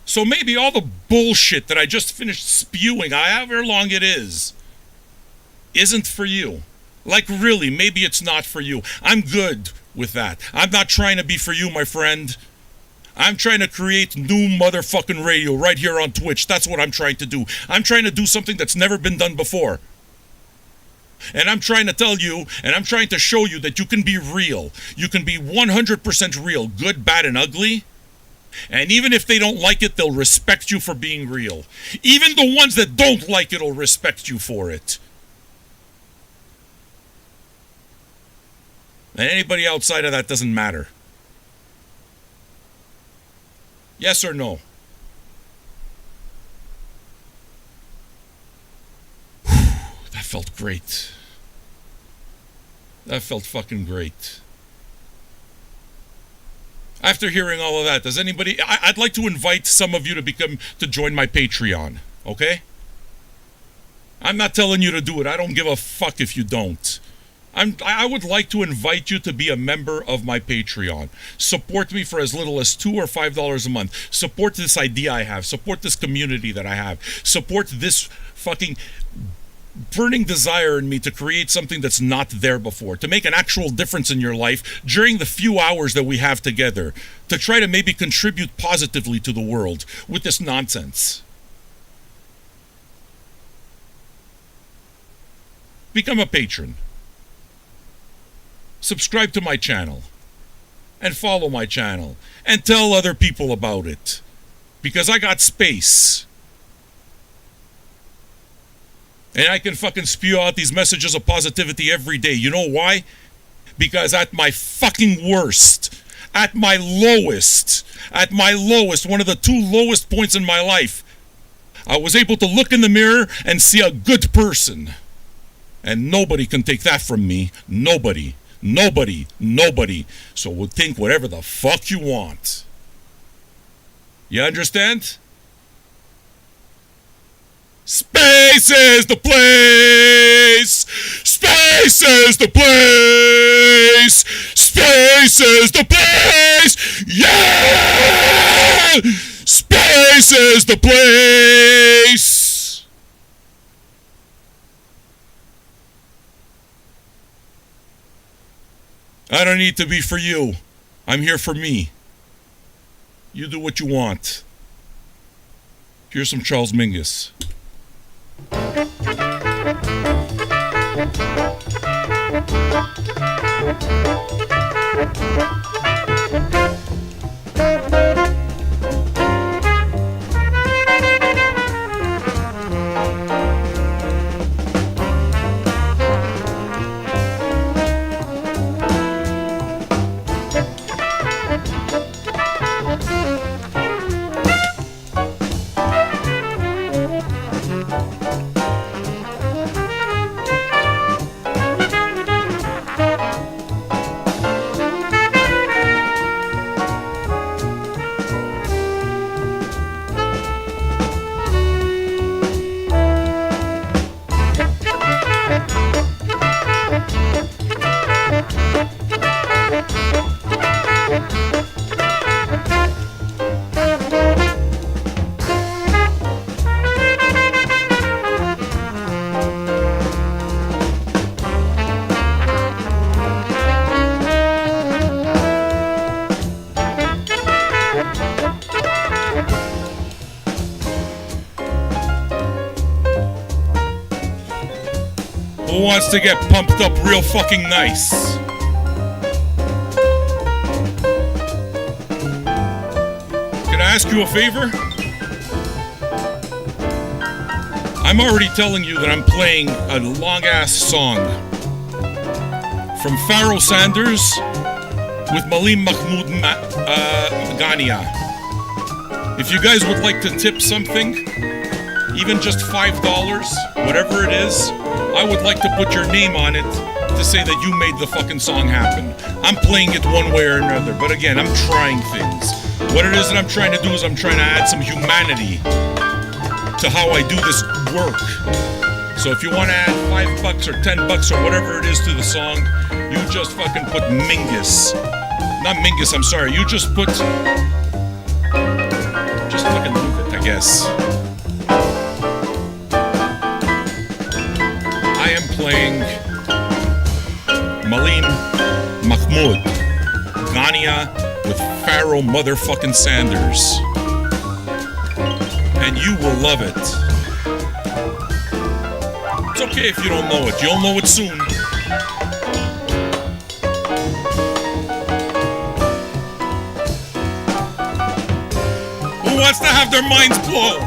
So maybe all the bullshit that I just finished spewing, however long it is, isn't for you. Like really, maybe it's not for you. I'm good with that. I'm not trying to be for you, my friend. I'm trying to create new motherfucking radio right here on Twitch. That's what I'm trying to do. I'm trying to do something that's never been done before. And I'm trying to tell you, and I'm trying to show you that you can be real. You can be 100% real, good, bad, and ugly. And even if they don't like it, they'll respect you for being real. Even the ones that don't like it will respect you for it. And anybody outside of that doesn't matter. Yes or no? That felt great. That felt fucking great. After hearing all of that, does anybody... I'd like to invite some of you to join my Patreon, okay? I'm not telling you to do it. I don't give a fuck if you don't. I would like to invite you to be a member of my Patreon. Support me for as little as $2 or $5 a month. Support this idea I have. Support this community that I have. Support this fucking burning desire in me to create something that's not there before, to make an actual difference in your life during the few hours that we have together, to try to maybe contribute positively to the world with this nonsense. Become a patron. Subscribe to my channel. And follow my channel. And tell other people about it. Because I got space. And I can fucking spew out these messages of positivity every day. You know why? Because at my fucking worst, at my lowest, one of the two lowest points in my life, I was able to look in the mirror and see a good person. And nobody can take that from me. Nobody. So we'll think whatever the fuck you want. You understand? Space is the place! Space is the place! Space is the place! Yeah! Space is the place! I don't need to be for you. I'm here for me. You do what you want. Here's some Charles Mingus. Who wants to get pumped up real fucking nice? Can I ask you a favor? I'm already telling you that I'm playing a long-ass song from Pharoah Sanders with Malim Mahmoud Ghania. If you guys would like to tip something, even just $5, whatever it is, I would like to put your name on it to say that you made the fucking song happen. I'm playing it one way or another, but again, I'm trying things. What it is that I'm trying to do is I'm trying to add some humanity to how I do this work. So if you want to add $5 or $10 or whatever it is to the song, you just fucking put Mingus. Not Mingus, I'm sorry. You just put... Just fucking leave it, I guess. I am playing Malim Mahmoud Ghania with Pharoah motherfucking Sanders. And you will love it. It's okay if you don't know it. You'll know it soon. Who wants to have their minds blown?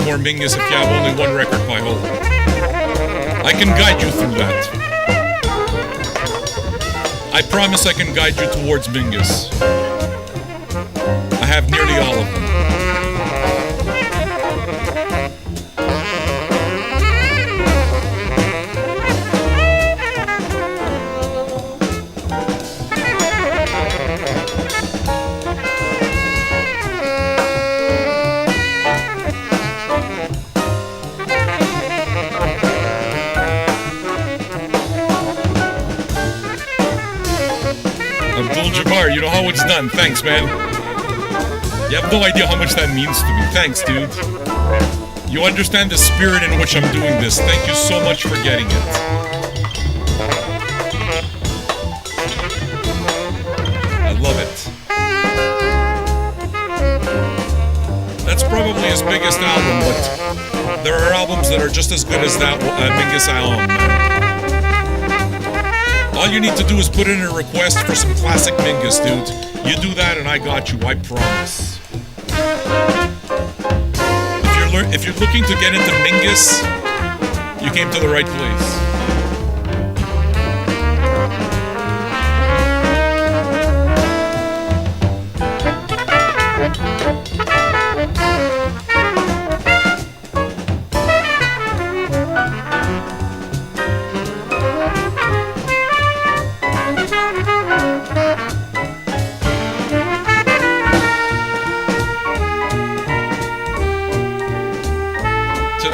More Mingus if you have only one record pile. I can guide you through that. I promise I can guide you towards Mingus. I have nearly all of them. You know how it's done. Thanks, man. You have no idea how much that means to me. Thanks, dude. You understand the spirit in which I'm doing this. Thank you so much for getting it. I love it. That's probably his biggest album, but there are albums that are just as good as that Mingus album. All you need to do is put in a request for some classic Mingus, dude. You do that and I got you, I promise. If you're looking to get into Mingus, you came to the right place.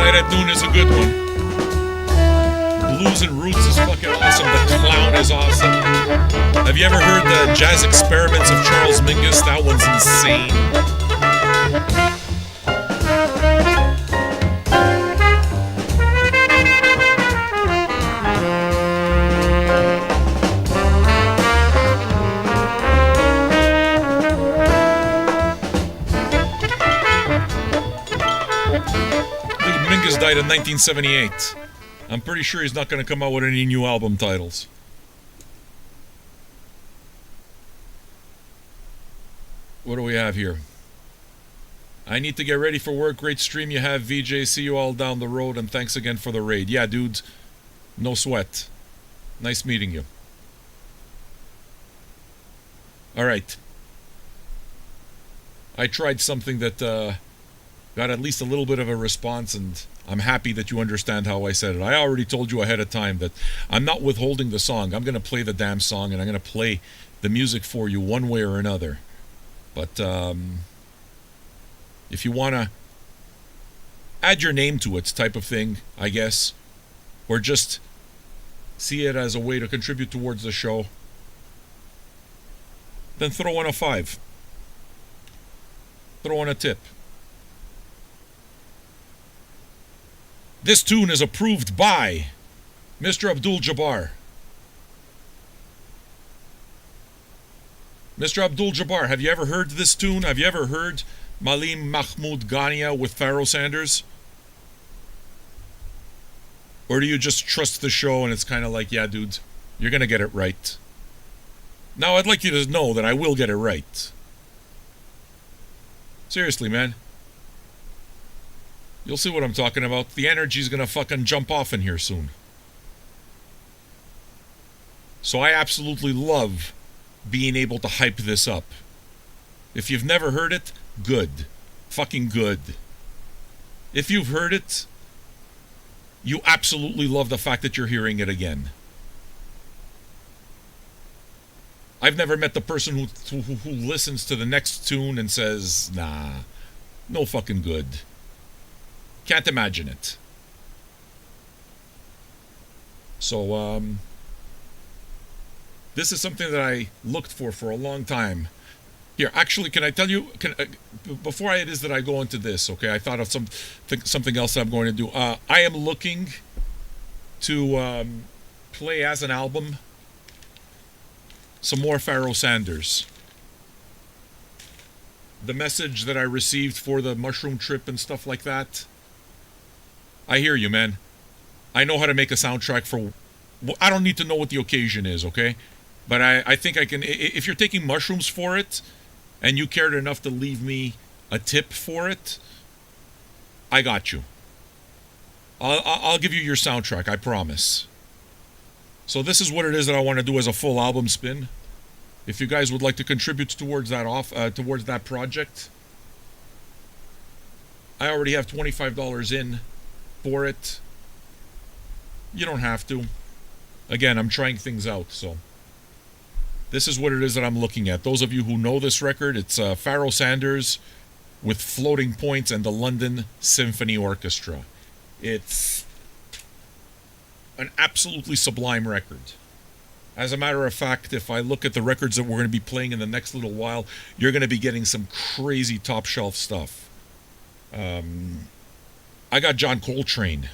At Noon is a good one. Blues and Roots is fucking awesome. The Clown is awesome. Have you ever heard the Jazz Experiments of Charles Mingus? That one's insane. Gonzo died in 1978. I'm pretty sure he's not going to come out with any new album titles. What do we have here? I need to get ready for work. Great stream you have, VJ. See you all down the road, and thanks again for the raid. Yeah, dudes. No sweat. Nice meeting you. Alright. I tried something that got at least a little bit of a response, and I'm happy that you understand how I said it. I already told you ahead of time that I'm not withholding the song. I'm going to play the damn song, and I'm going to play the music for you one way or another. But if you want to add your name to it type of thing, I guess, or just see it as a way to contribute towards the show, then throw in a 5. Throw in a tip. This tune is approved by Mr. Abdul Jabbar. Mr. Abdul Jabbar, have you ever heard this tune? Have you ever heard Malim Mahmoud Ghania with Pharoah Sanders? Or do you just trust the show and it's kind of like, yeah, dude, you're going to get it right? Now, I'd like you to know that I will get it right. Seriously, man. You'll see what I'm talking about. The energy's going to fucking jump off in here soon. So I absolutely love being able to hype this up. If you've never heard it, good. Fucking good. If you've heard it, you absolutely love the fact that you're hearing it again. I've never met the person who listens to the next tune and says, nah, no fucking good. Can't imagine it. So, this is something that I looked for a long time. Here, actually, can I tell you, before it is that I go into this, okay, I thought of something else I'm going to do. I am looking to play as an album some more Pharoah Sanders. The message that I received for the mushroom trip and stuff like that. I hear you, man. I know how to make a soundtrack for... I don't need to know what the occasion is, okay? But I think I can... If you're taking mushrooms for it, and you cared enough to leave me a tip for it, I got you. I'll give you your soundtrack, I promise. So this is what it is that I want to do as a full album spin. If you guys would like to contribute towards that project, I already have $25 in for it. You don't have to. Again, I'm trying things out, so this is what it is that I'm looking at. Those of you who know this record, it's Pharoah Sanders with Floating Points and the London Symphony Orchestra. It's an absolutely sublime record. As a matter of fact, if I look at the records that we're going to be playing in the next little while, you're going to be getting some crazy top shelf stuff. I got John Coltrane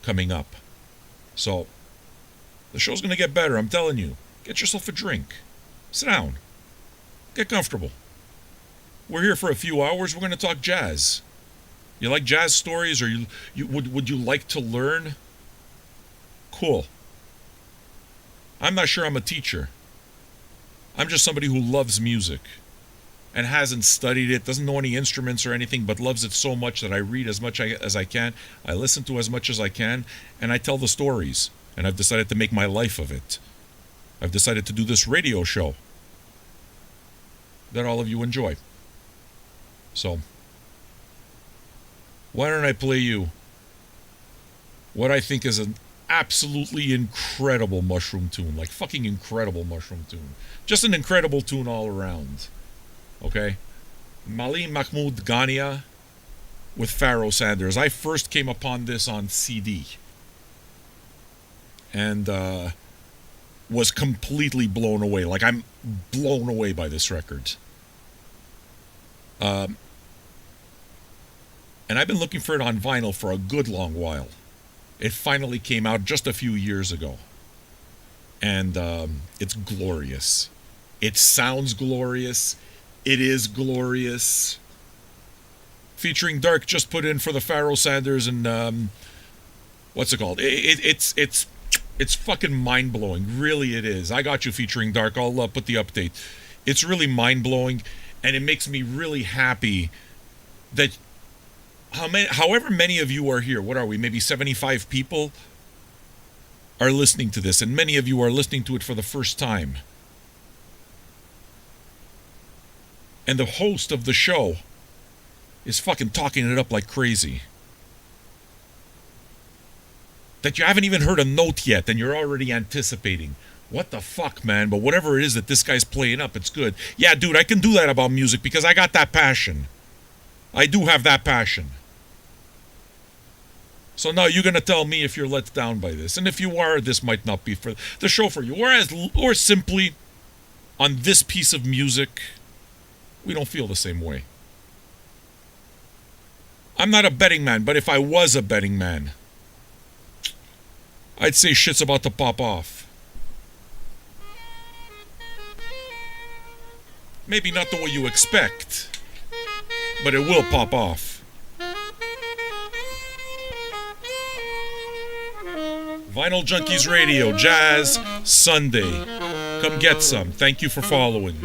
coming up. So, the show's going to get better, I'm telling you. Get yourself a drink. Sit down. Get comfortable. We're here for a few hours. We're going to talk jazz. You like jazz stories, or would you like to learn? Cool. I'm not sure I'm a teacher. I'm just somebody who loves music and hasn't studied it, doesn't know any instruments or anything, but loves it so much that I read as much as I can, I listen to as much as I can, and I tell the stories. And I've decided to make my life of it. I've decided to do this radio show that all of you enjoy. So, why don't I play you what I think is an absolutely incredible mushroom tune. Like fucking incredible mushroom tune. Just an incredible tune all around. Okay? Malim Mahmoud Ghania with Pharoah Sanders. I first came upon this on CD. And was completely blown away. Like, I'm blown away by this record. And I've been looking for it on vinyl for a good long while. It finally came out just a few years ago. And it's glorious. It sounds glorious. It is glorious. featuring Dark just put in for the Pharoah Sanders and what's it called? It's fucking mind blowing. Really, it is. I got you featuring Dark. I'll put the update. It's really mind blowing, and it makes me really happy that however many of you are here. What are we? Maybe 75 people are listening to this, and many of you are listening to it for the first time. And the host of the show is fucking talking it up like crazy. That you haven't even heard a note yet, and you're already anticipating. What the fuck, man? But whatever it is that this guy's playing up, it's good. Yeah, dude, I can do that about music because I got that passion. I do have that passion. So now you're going to tell me if you're let down by this. And if you are, this might not be for the show for you. Or simply, on this piece of music, we don't feel the same way. I'm not a betting man, but if I was a betting man, I'd say shit's about to pop off. Maybe not the way you expect, but it will pop off. Vinyl Junkies Radio, Jazz Sunday. Come get some. Thank you for following.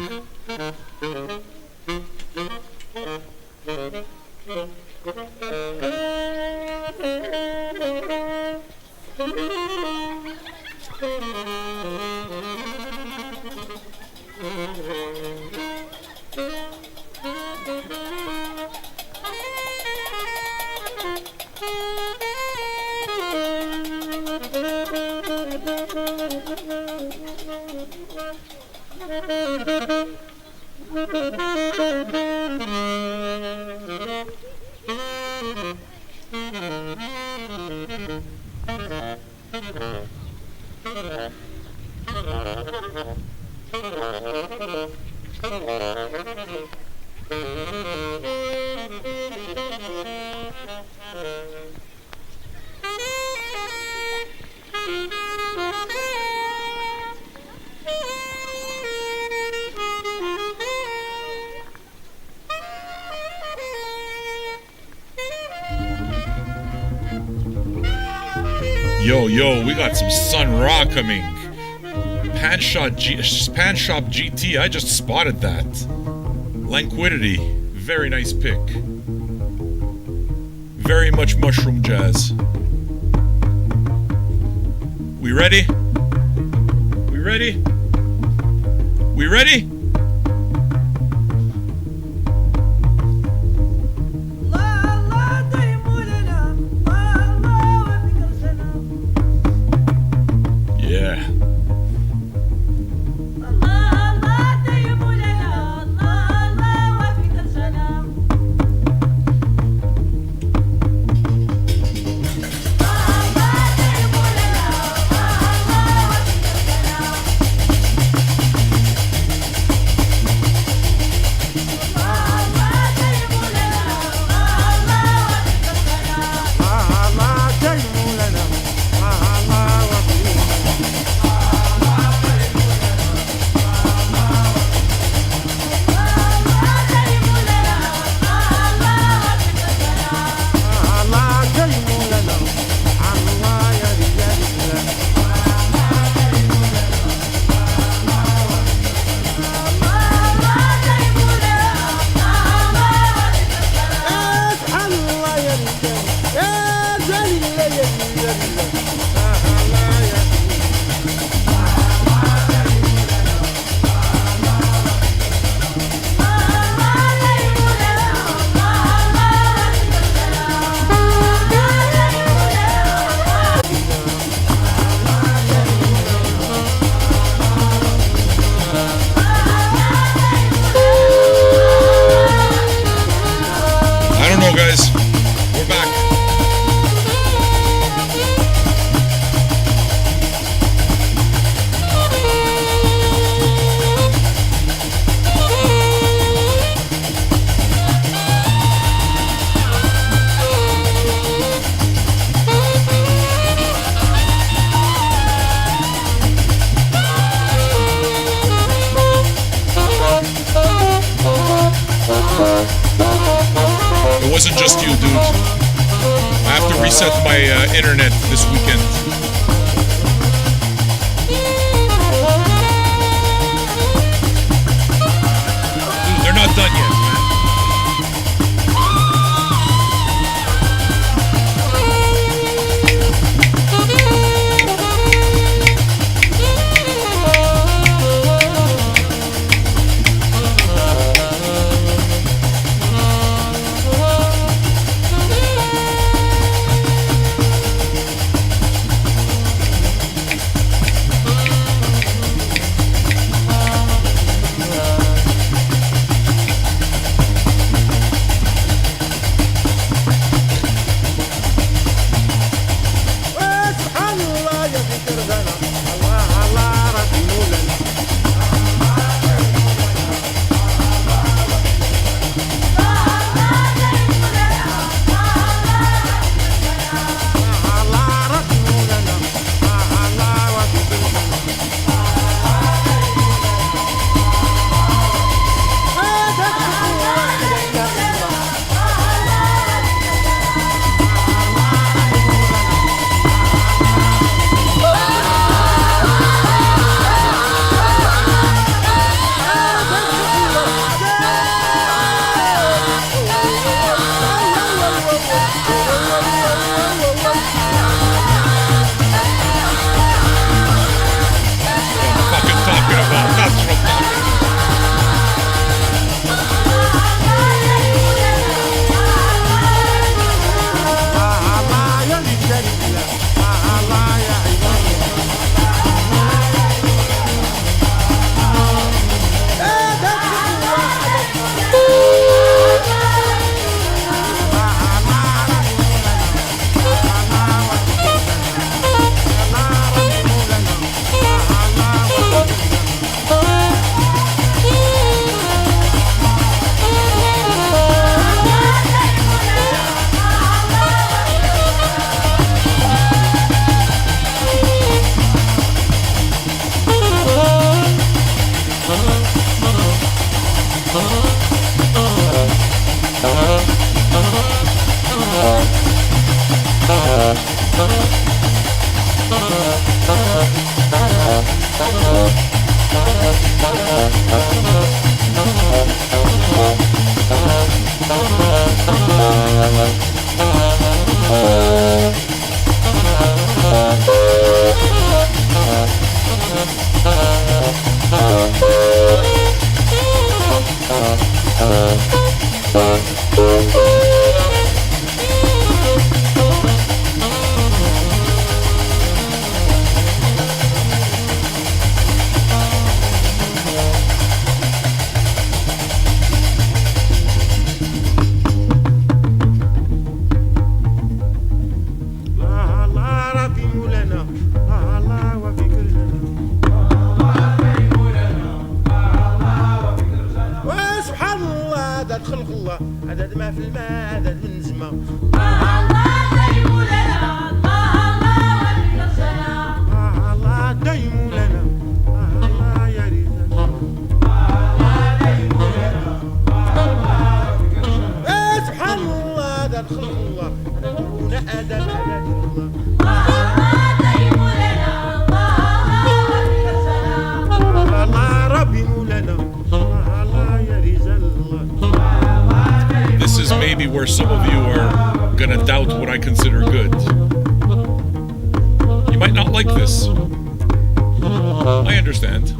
Yo, we got some Sun Ra coming. Pan Shop GT, I just spotted that. Languidity, very nice pick. Very much mushroom jazz. We ready? We ready? We ready? Yeah. wasn't just you, dude. I have to reset my internet this weekend. Dude, they're not done yet, man. This is maybe where some of you are gonna doubt what I consider good. You might not like this. I understand.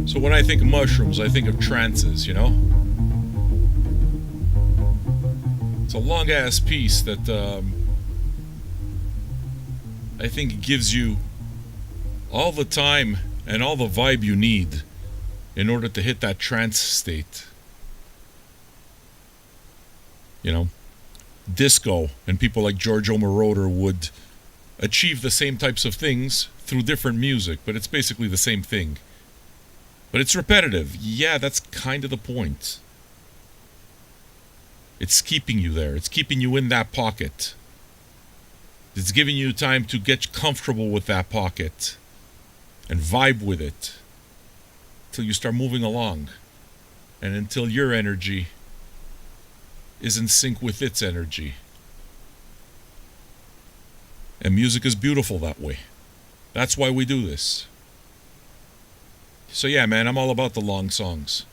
So when I think of mushrooms, I think of trances, you know? It's a long-ass piece that I think gives you all the time and all the vibe you need in order to hit that trance state. You know? Disco and people like Giorgio Moroder would achieve the same types of things through different music, but it's basically the same thing. But it's repetitive. Yeah, that's kind of the point. It's keeping you there. It's keeping you in that pocket. It's giving you time to get comfortable with that pocket and vibe with it till you start moving along and until your energy is in sync with its energy. And music is beautiful that way. That's why we do this. So yeah, man, I'm all about the long songs.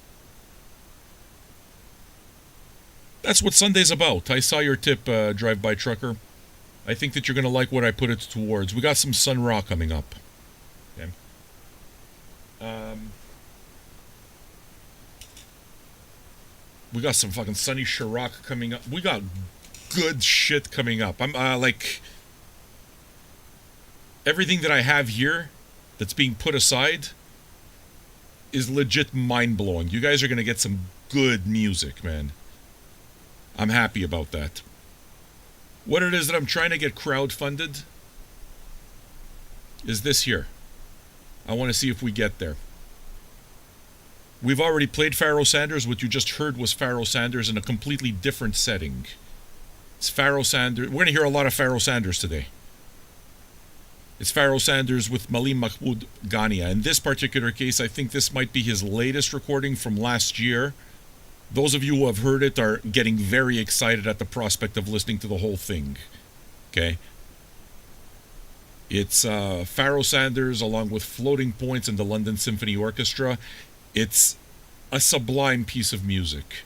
That's what Sunday's about. I saw your tip, Drive-By Trucker. I think that you're going to like what I put it towards. We got some Sun Ra coming up. Okay. We got some fucking Sunny Chirac coming up. We got good shit coming up. I'm like... Everything that I have here that's being put aside is legit mind-blowing. You guys are going to get some good music, man. I'm happy about that. What it is that I'm trying to get crowdfunded is this here. I want to see if we get there. We've already played Pharoah Sanders. What you just heard was Pharoah Sanders in a completely different setting. It's Pharoah Sanders. We're going to hear a lot of Pharoah Sanders today. It's Pharoah Sanders with Malim Mahmoud Ghania. In this particular case, I think this might be his latest recording from last year. Those of you who have heard it are getting very excited at the prospect of listening to the whole thing. Okay? It's Pharoah Sanders along with Floating Points and the London Symphony Orchestra. It's a sublime piece of music.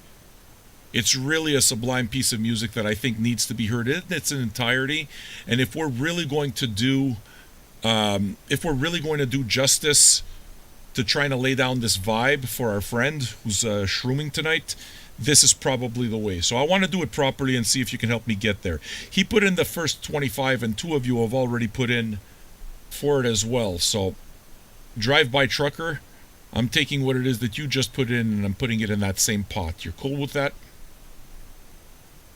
It's really a sublime piece of music that I think needs to be heard in its entirety. And if we're really going to do justice to trying to lay down this vibe for our friend who's shrooming tonight, this is probably the way. So I want to do it properly and see if you can help me get there. He put in the first 25 and 2 of you have already put in for it as well. So Drive-By Trucker, I'm taking what it is that you just put in and I'm putting it in that same pot. You're cool with that?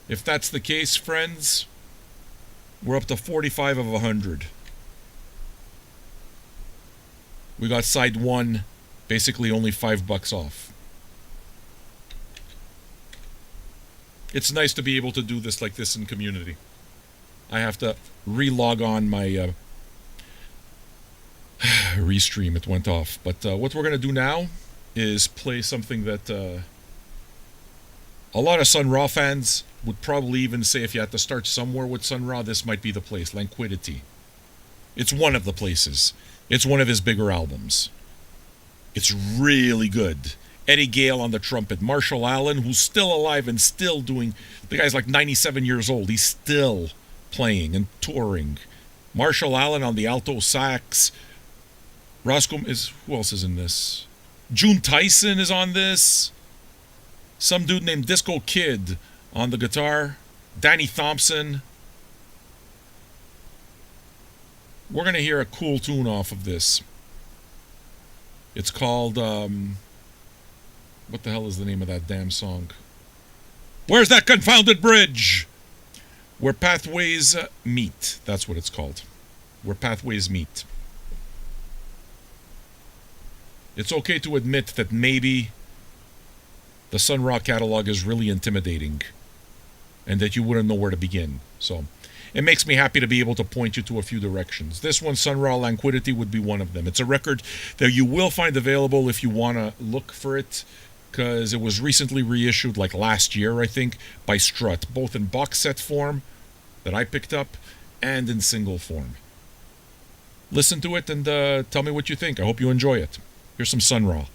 If that's the case, friends, we're up to 45 of 100. We got side 1, basically only $5 off. It's nice to be able to do this like this in community. I have to re-log on my restream. It went off. But what we're going to do now is play something that a lot of Sun Ra fans would probably even say if you had to start somewhere with Sun Ra, this might be the place. Languidity. It's one of the places. It's one of his bigger albums. It's really good. Eddie Gale on the trumpet. Marshall Allen, who's still alive and still doing... The guy's like 97 years old. He's still playing and touring. Marshall Allen on the alto sax. Roscoe is... Who else is in this? June Tyson is on this. Some dude named Disco Kid on the guitar. Danny Thompson. We're going to hear a cool tune off of this. It's called, what the hell is the name of that damn song? Where's that confounded bridge? Where Pathways Meet. That's what it's called. Where Pathways Meet. It's okay to admit that maybe the Sun Ra catalog is really intimidating and that you wouldn't know where to begin. So it makes me happy to be able to point you to a few directions. This one, Sun Ra Languidity, would be one of them. It's a record that you will find available if you want to look for it, because it was recently reissued, like last year, I think, by Strut, both in box set form that I picked up and in single form. Listen to it and tell me what you think. I hope you enjoy it. Here's some Sun Ra.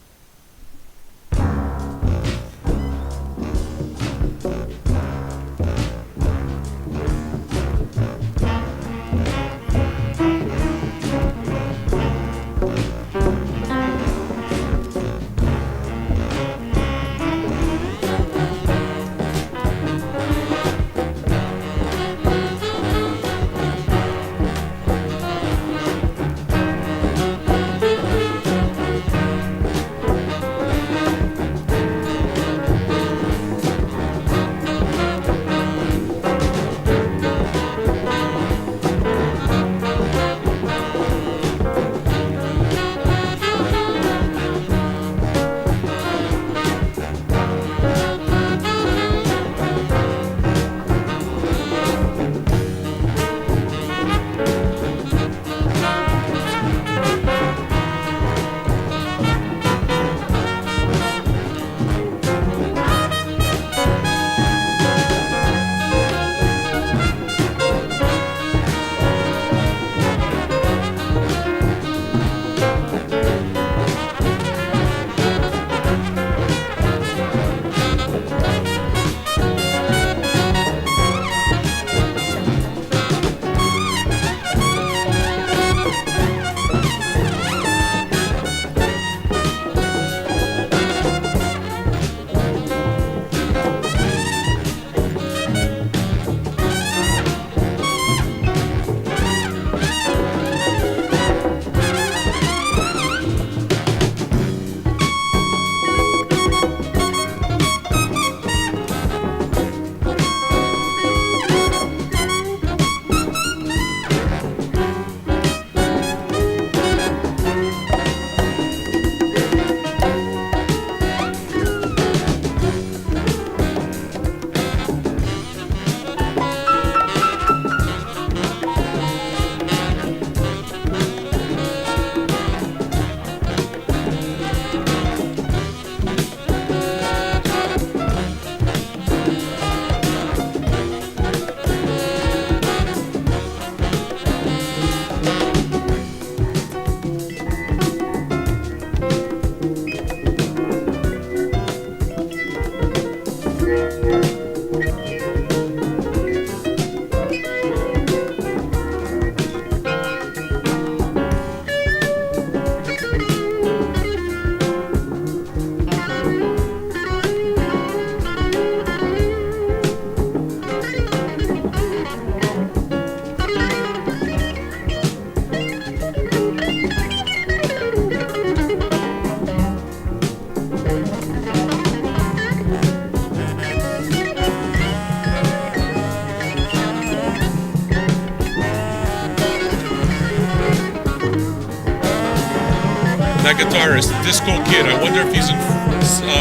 That guitarist, Disco Kid, I wonder if he's in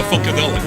Funkadelic.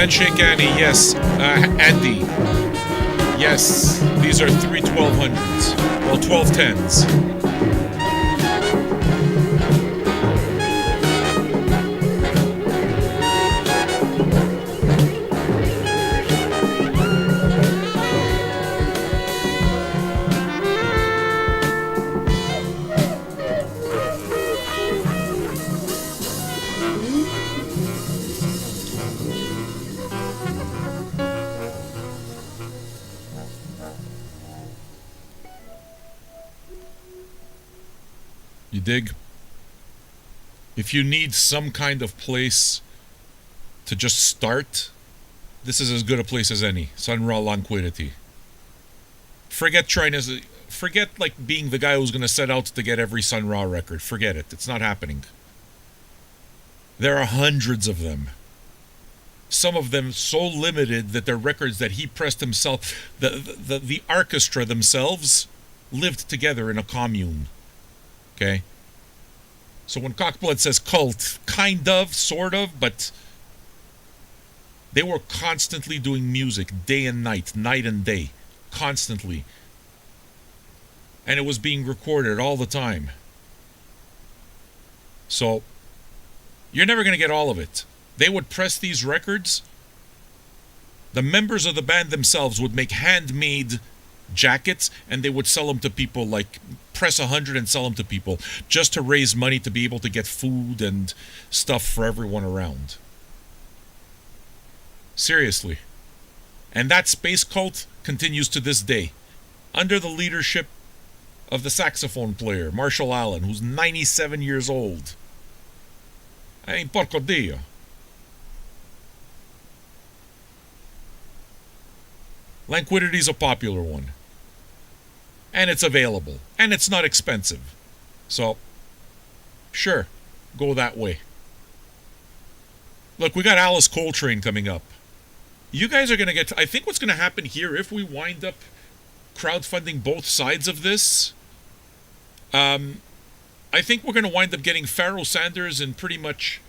Handshake Annie, yes. Andy. Yes, these are three 1200s. Well, 1210s. You dig? If you need some kind of place to just start, this is as good a place as any. Sun Ra Lanquidity. Forget like being the guy who's going to set out to get every Sun Ra record. Forget it. It's not happening. There are hundreds of them. Some of them so limited that they're records that he pressed himself. The orchestra themselves lived together in a commune. Okay? So when Cockblood says cult, kind of, sort of, but they were constantly doing music, day and night and day, constantly. And it was being recorded all the time. So, you're never going to get all of it. They would press these records. The members of the band themselves would make handmade jackets, and they would sell them to people, like press 100 and sell them to people just to raise money to be able to get food and stuff for everyone around. Seriously. And that space cult continues to this day under the leadership of the saxophone player Marshall Allen, who's 97 years old. I mean, porco dio. Lanquidity's a popular one. And it's available. And it's not expensive. So, sure, go that way. Look, we got Alice Coltrane coming up. You guys are going to get... I think what's going to happen here, if we wind up crowdfunding both sides of this, I think we're going to wind up getting Pharoah Sanders in pretty much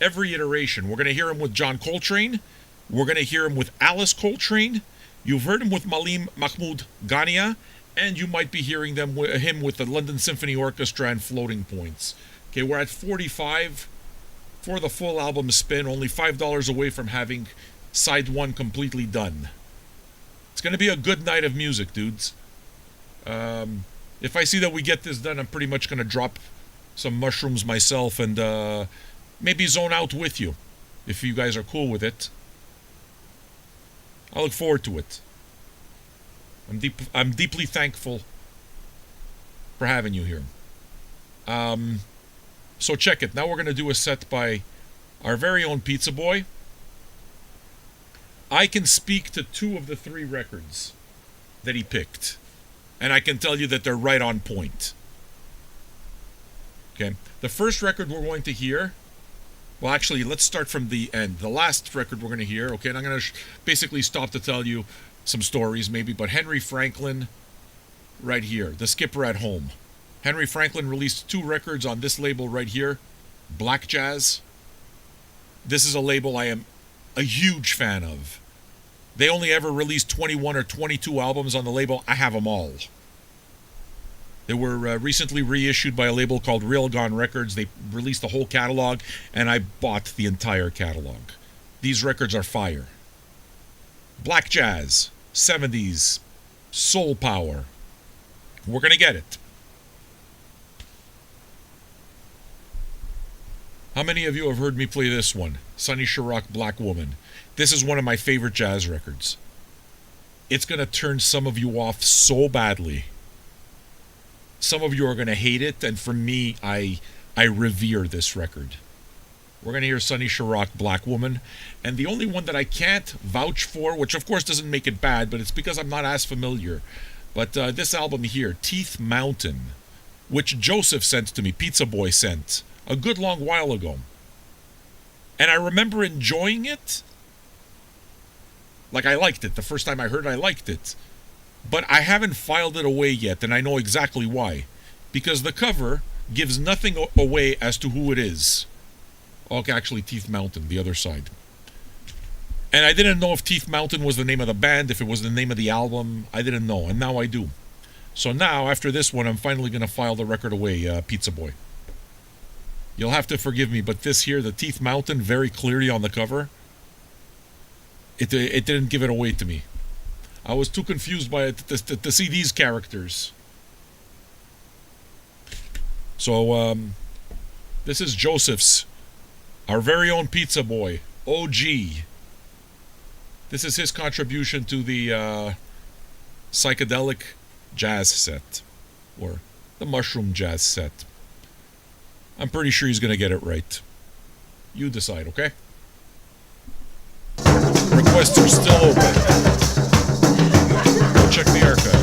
every iteration. We're going to hear him with John Coltrane. We're going to hear him with Alice Coltrane. You've heard him with Malim Mahmoud Ghania, and you might be hearing him with the London Symphony Orchestra and Floating Points. Okay, we're at 45 for the full album spin, only $5 away from having side one completely done. It's going to be a good night of music, dudes. If I see that we get this done, I'm pretty much going to drop some mushrooms myself and maybe zone out with you, if you guys are cool with it. I look forward to it. I'm deeply thankful for having you here. So check it. Now we're going to do a set by our very own Pizza Boy. I can speak to 2 of the 3 records that he picked. And I can tell you that they're right on point. Okay. The first record we're going to hear... Well, actually, let's start from the end. The last record we're going to hear, okay, and I'm going to basically stop to tell you some stories, maybe, but Henry Franklin, right here, The Skipper at Home. Henry Franklin released 2 records on this label right here, Black Jazz. This is a label I am a huge fan of. They only ever released 21 or 22 albums on the label. I have them all. They were recently reissued by a label called Railgun Records. They released the whole catalog, and I bought the entire catalog. These records are fire. Black Jazz, 70s, soul power. We're going to get it. How many of you have heard me play this one? Sonny Sharrock, Black Woman. This is one of my favorite jazz records. It's going to turn some of you off so badly. Some of you are going to hate it, and for me, I revere this record. We're going to hear Sonny Sharrock, Black Woman, and the only one that I can't vouch for, which of course doesn't make it bad, but it's because I'm not as familiar, but this album here, Teeth Mountain, which Joseph sent to me, Pizza Boy sent, a good long while ago. And I remember enjoying it. Like, I liked it. The first time I heard it, I liked it. But I haven't filed it away yet, and I know exactly why. Because the cover gives nothing away as to who it is. Okay, actually, Teeth Mountain, the other side. And I didn't know if Teeth Mountain was the name of the band, if it was the name of the album. I didn't know, and now I do. So now, after this one, I'm finally going to file the record away, Pizza Boy. You'll have to forgive me, but this here, the Teeth Mountain, very clearly on the cover, it didn't give it away to me. I was too confused by it to see these characters. So, this is Joseph's, our very own Pizza Boy, OG. This is his contribution to the psychedelic jazz set, or the mushroom jazz set. I'm pretty sure he's going to get it right. You decide, okay? Requests are still open. Go check the archive.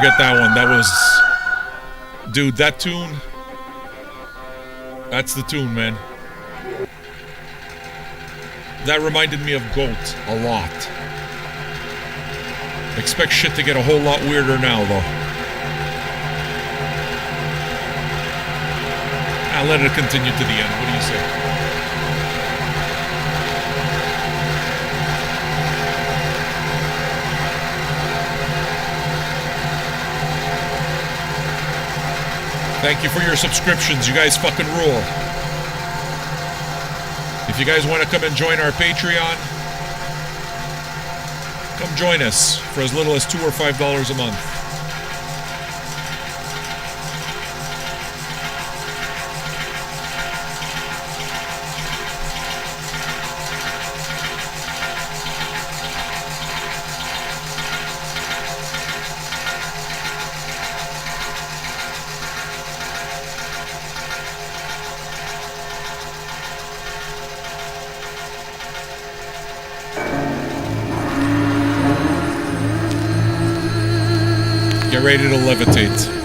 forget that one. That was... Dude, that tune... That's the tune, man. That reminded me of Goat a lot. Expect shit to get a whole lot weirder now, though. I'll let it continue to the end. What do you say? Thank you for your subscriptions. You guys fucking rule. If you guys want to come and join our Patreon, come join us for as little as $2 or $5 a month. Get ready to levitate.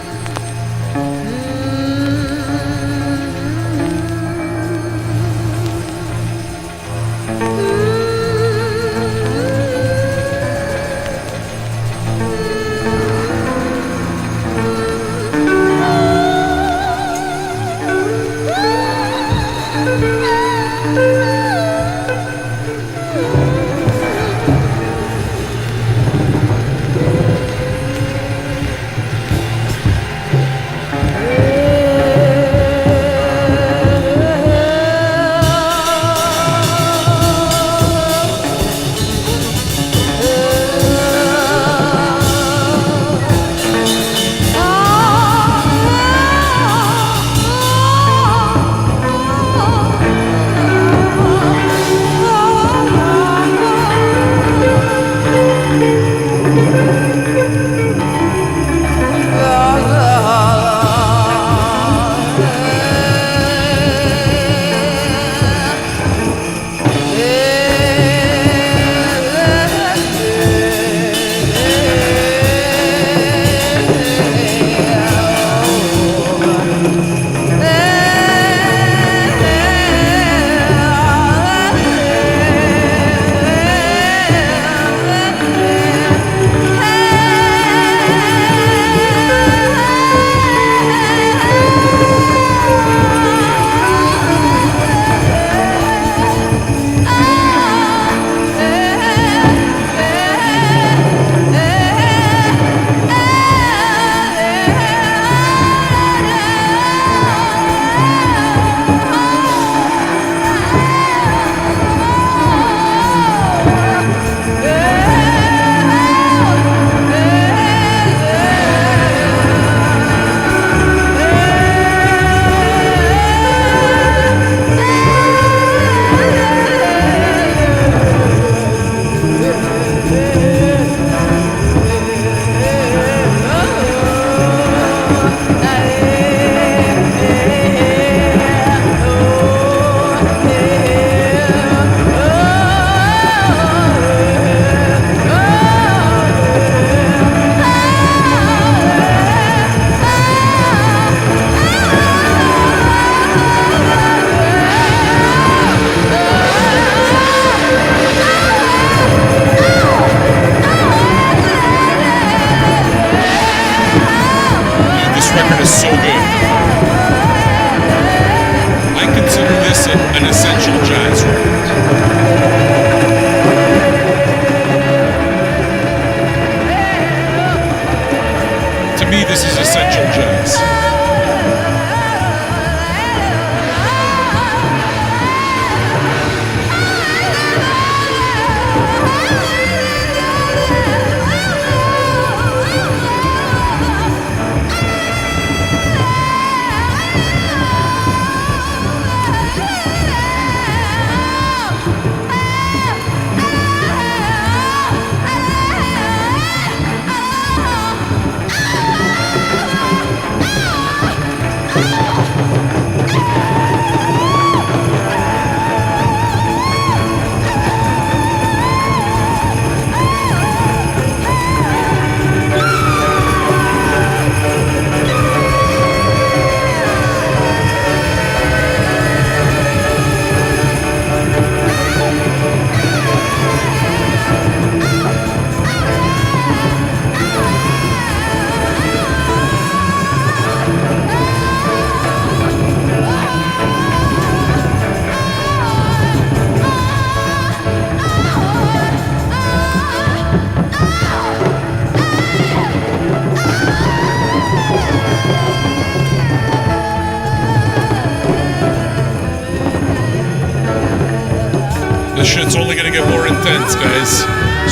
get more intense, guys.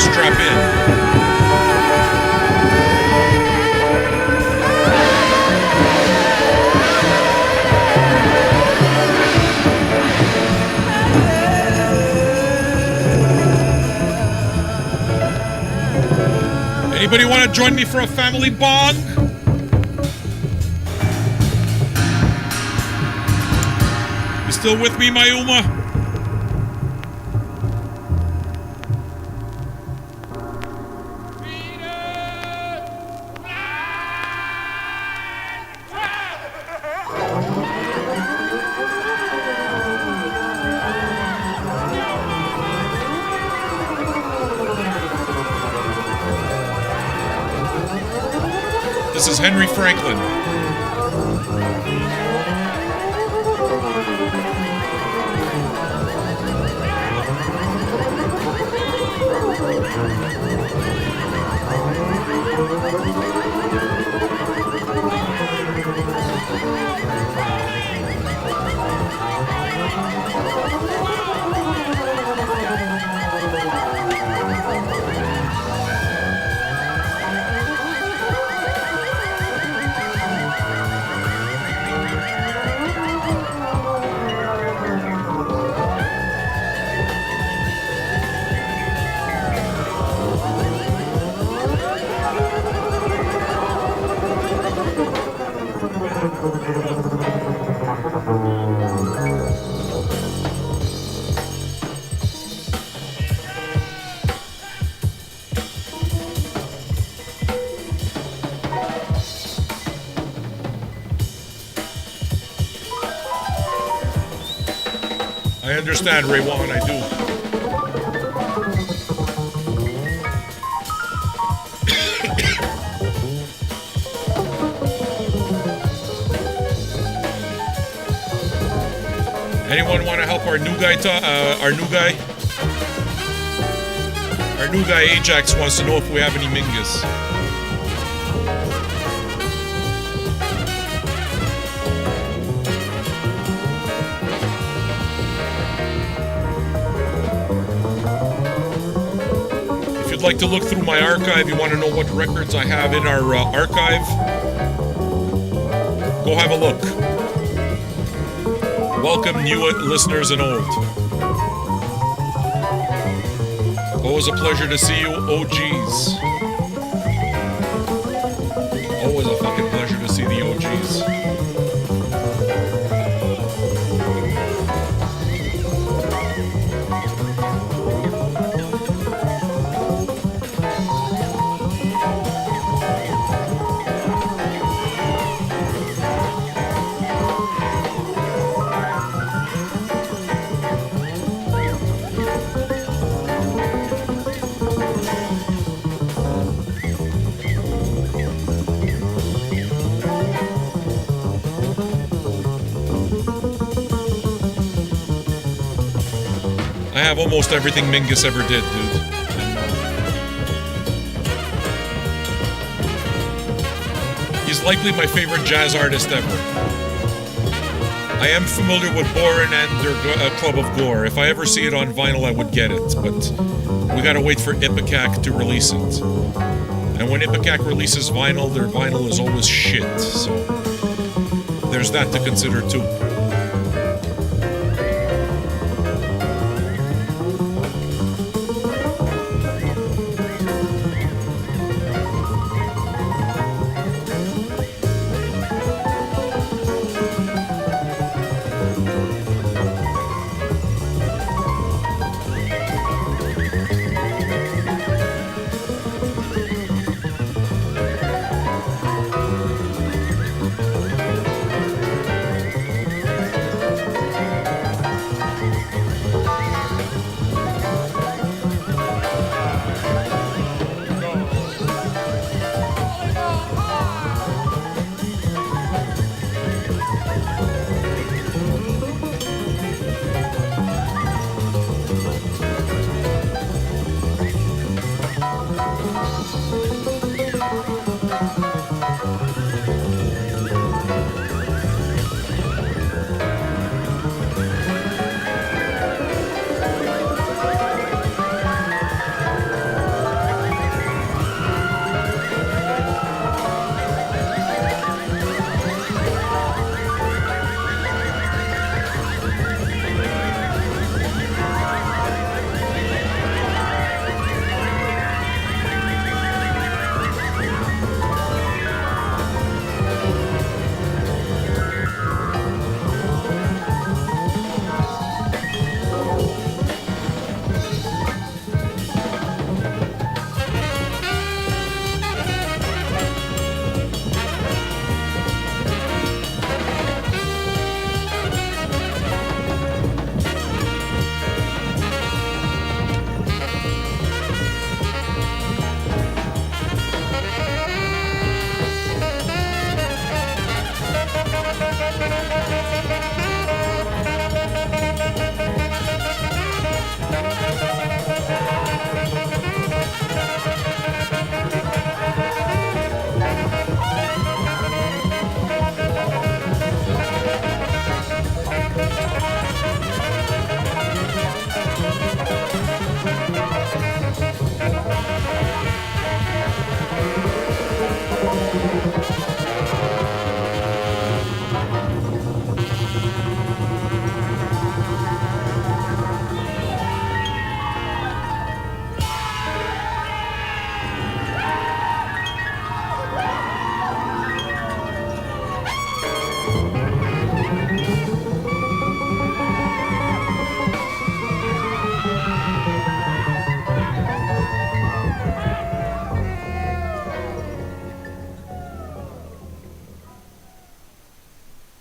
Strap in. Anybody want to join me for a family bong? You still with me, Mayuma? This is Henry Franklin. I understand, Raywan, I do. Anyone want to help our new guy? Our new guy Ajax wants to know if we have any Mingus. If you'd like to look through my archive, you want to know what records I have in our archive, go have a look. Welcome new listeners and old. Always a pleasure to see you, OGs. Always a fucking pleasure to see the OGs. I have almost everything Mingus ever did, dude. He's likely my favorite jazz artist ever. I am familiar with Boren and their Club of Gore. If I ever see it on vinyl, I would get it, but we gotta wait for Ipecac to release it. And when Ipecac releases vinyl, their vinyl is always shit, so there's that to consider too.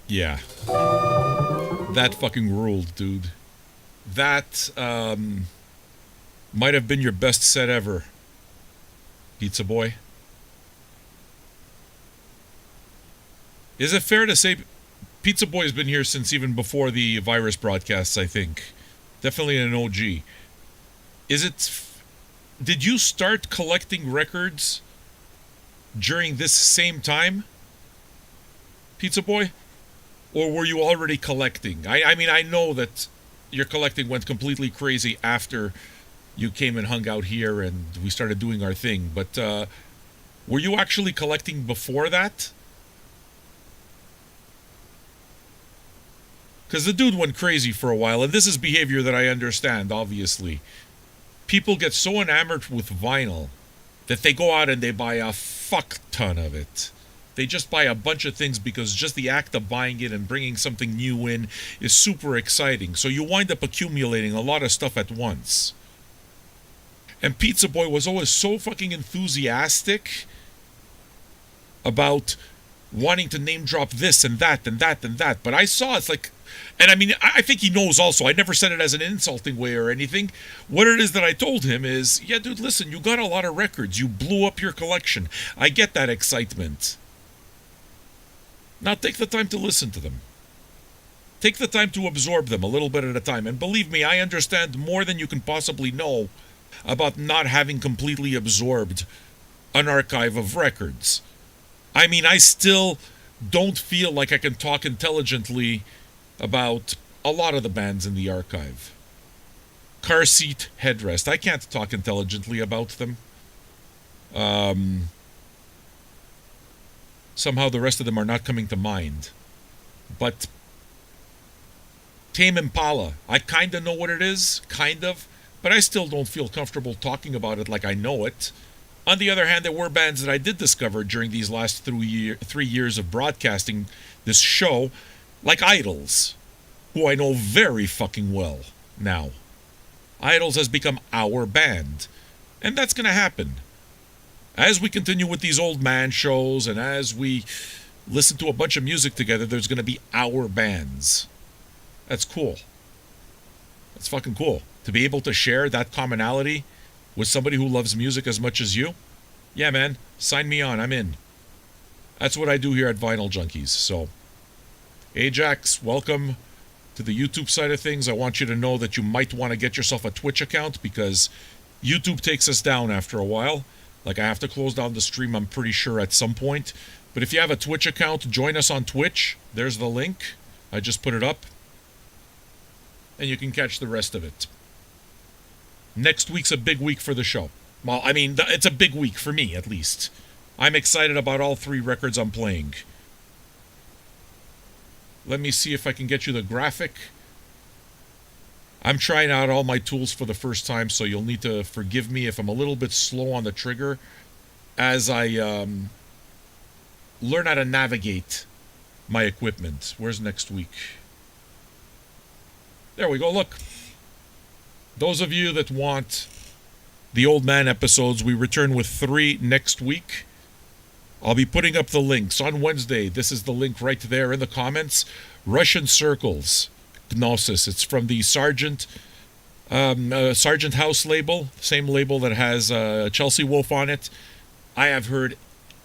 Yeah. That fucking ruled, dude. That might have been your best set ever, Pizza Boy. Is it fair to say Pizza Boy's been here since even before the virus broadcasts, I think. Definitely an OG. Is it... Did you start collecting records during this same time, Pizza Boy? Or were you already collecting? I mean, I know that your collecting went completely crazy after you came and hung out here and we started doing our thing. But were you actually collecting before that? Because the dude went crazy for a while, and this is behavior that I understand, obviously. People get so enamored with vinyl that they go out and they buy a fuck ton of it. They just buy a bunch of things because just the act of buying it and bringing something new in is super exciting. So you wind up accumulating a lot of stuff at once. And Pizza Boy was always so fucking enthusiastic about wanting to name drop this and that and that and that. But I saw it's like... And I mean, I think he knows also. I never said it as an insulting way or anything. What it is that I told him is, yeah, dude, listen, you got a lot of records. You blew up your collection. I get that excitement. Now take the time to listen to them. Take the time to absorb them a little bit at a time. And believe me, I understand more than you can possibly know about not having completely absorbed an archive of records. I mean, I still don't feel like I can talk intelligently about a lot of the bands in the archive. Car Seat Headrest. I can't talk intelligently about them. Somehow the rest of them are not coming to mind. But Tame Impala, I kind of know what it is, kind of, but I still don't feel comfortable talking about it like I know it. On the other hand, there were bands that I did discover during these last 3 years of broadcasting this show, like Idols, who I know very fucking well now. Idols has become our band, and that's going to happen. As we continue with these old man shows and as we listen to a bunch of music together, there's going to be our bands. That's cool. That's fucking cool. To be able to share that commonality with somebody who loves music as much as you, yeah, man, sign me on. I'm in. That's what I do here at Vinyl Junkies. So, Ajax, welcome to the YouTube side of things. I want you to know that you might want to get yourself a Twitch account because YouTube takes us down after a while. Like, I have to close down the stream, I'm pretty sure, at some point. But if you have a Twitch account, join us on Twitch. There's the link. I just put it up. And you can catch the rest of it. Next week's a big week for the show. Well, I mean, it's a big week for me, at least. I'm excited about all 3 records I'm playing. Let me see if I can get you the graphic. I'm trying out all my tools for the first time, so you'll need to forgive me if I'm a little bit slow on the trigger as I learn how to navigate my equipment. Where's next week? There we go, look. Those of you that want the Old Man episodes, we return with 3 next week. I'll be putting up the links on Wednesday. This is the link right there in the comments. Russian Circles, Gnosis. It's from the Sargent House label, same label that has Chelsea Wolf on it. I have heard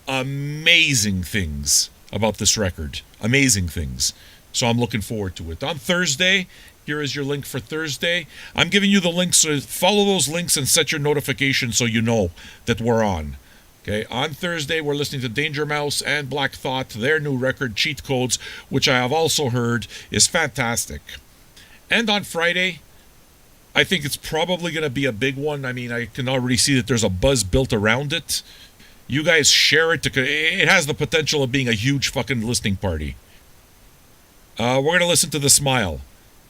amazing things about this record. Amazing things. So I'm looking forward to it. On Thursday, here is your link for Thursday. I'm giving you the links, so follow those links and set your notifications so you know that we're on. Okay, on Thursday, we're listening to Danger Mouse and Black Thought, their new record, Cheat Codes, which I have also heard is fantastic. And on Friday, I think it's probably going to be a big one. I mean, I can already see that there's a buzz built around it. You guys share it. It has the potential of being a huge fucking listening party. We're going to listen to The Smile,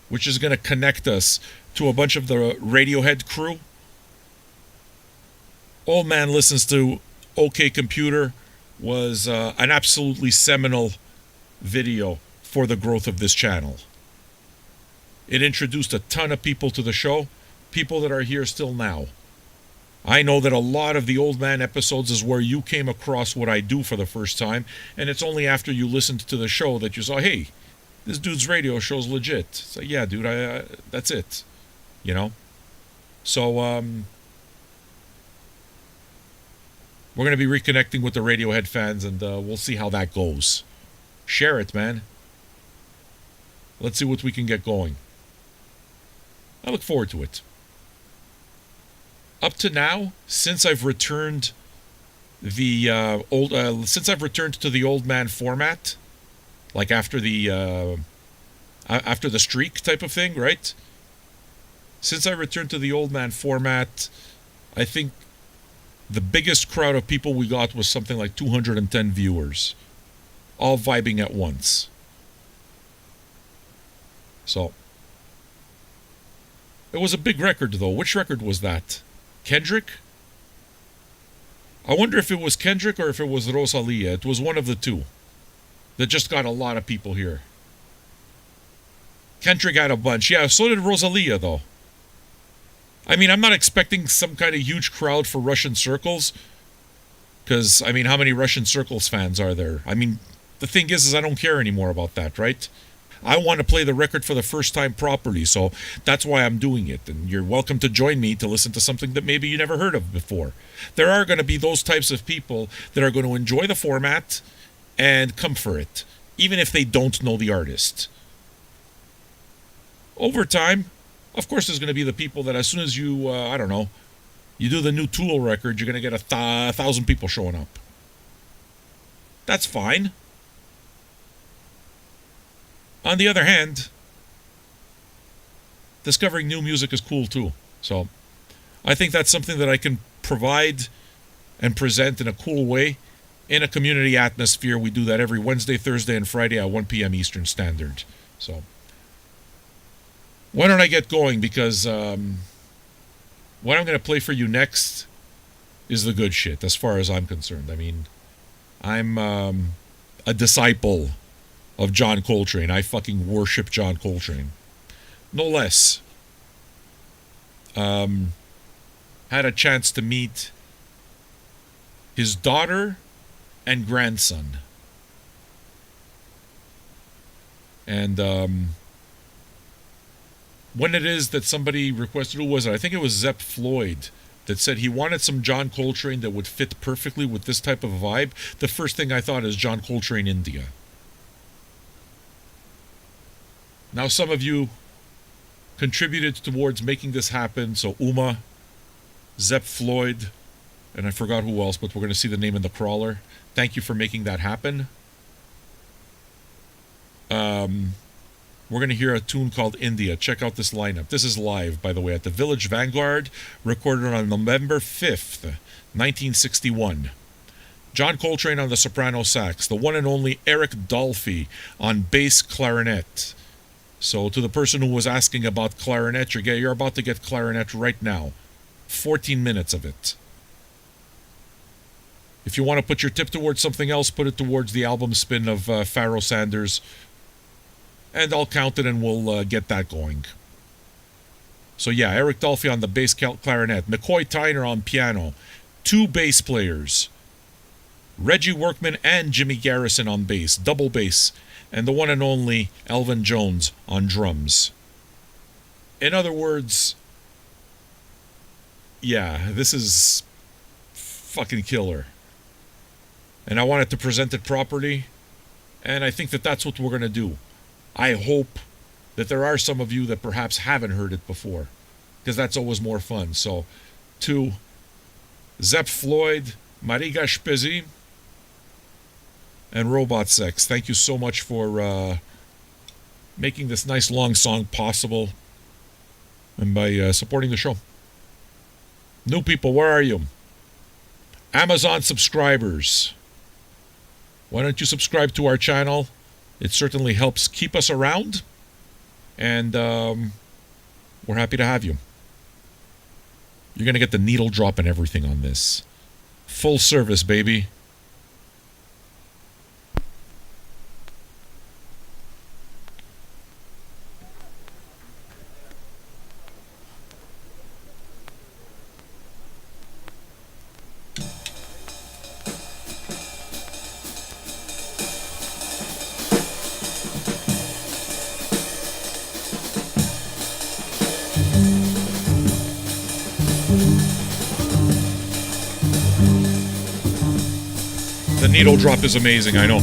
which is going to connect us to a bunch of the Radiohead crew. Old Man Listens to OK Computer was an absolutely seminal video for the growth of this channel. It introduced a ton of people to the show, people that are here still now. I know that a lot of the Old Man episodes is where you came across what I do for the first time, and it's only after you listened to the show that you saw, hey, this dude's radio show's legit. So yeah, dude, I that's it. You know? So, we're going to be reconnecting with the Radiohead fans, and we'll see how that goes. Share it, man. Let's see what we can get going. I look forward to it. Up to now, since I've returned since I've returned to the Old Man format, like after the streak type of thing, right? Since I returned to the Old Man format, I think the biggest crowd of people we got was something like 210 viewers, all vibing at once. So, it was a big record though. Which record was that? Kendrick? I wonder if it was Kendrick or if it was Rosalia. It was one of the two that just got a lot of people here. Kendrick had a bunch. Yeah, so did Rosalia though. I mean, I'm not expecting some kind of huge crowd for Russian Circles. Because, I mean, how many Russian Circles fans are there? I mean, the thing is I don't care anymore about that, right? I want to play the record for the first time properly, so that's why I'm doing it. And you're welcome to join me to listen to something that maybe you never heard of before. There are going to be those types of people that are going to enjoy the format and come for it, even if they don't know the artist. Over time, of course, there's going to be the people that as soon as you, I don't know, you do the new Tool record, you're going to get 1,000 people showing up. That's fine. On the other hand, discovering new music is cool too. So, I think that's something that I can provide and present in a cool way in a community atmosphere. We do that every Wednesday, Thursday, and Friday at 1 p.m. Eastern Standard. So, why don't I get going? Because what I'm going to play for you next is the good shit, as far as I'm concerned. I mean, I'm a disciple of John Coltrane. I fucking worship John Coltrane. No less. Had a chance to meet his daughter and grandson. And when it is that somebody requested, who was it? I think it was Zepp Floyd that said he wanted some John Coltrane that would fit perfectly with this type of vibe. The first thing I thought is John Coltrane India. Now, some of you contributed towards making this happen. So, Uma, Zepp Floyd, and I forgot who else, but we're going to see the name in the crawler. Thank you for making that happen. We're going to hear a tune called India. Check out this lineup. This is live, by the way, at the Village Vanguard, recorded on November 5th, 1961. John Coltrane on the soprano sax, the one and only Eric Dolphy on bass clarinet. So to the person who was asking about clarinet, you're about to get clarinet right now. 14 minutes of it. If you want to put your tip towards something else, put it towards the album spin of Pharoah Sanders, and I'll count it and we'll get that going. So yeah, Eric Dolphy on the bass clarinet, McCoy Tyner on piano, two bass players, Reggie Workman and Jimmy Garrison on bass, double bass, and the one and only Elvin Jones on drums. In other words, yeah, this is fucking killer. And I wanted to present it properly, and I think that that's what we're going to do. I hope that there are some of you that perhaps haven't heard it before, because that's always more fun. So, to Zepp Floyd, Mariga Shpezi, and Robot Sex, thank you so much for making this nice long song possible and by supporting the show. New people, where are you? Amazon subscribers, why don't you subscribe to our channel? It certainly helps keep us around, and we're happy to have you. You're going to get the needle drop and everything on this. Full service, baby. the needle drop is amazing, I know.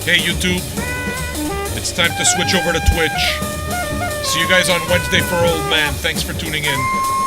Hey YouTube, it's time to switch over to Twitch. See you guys on Wednesday for Old Man. Thanks for tuning in.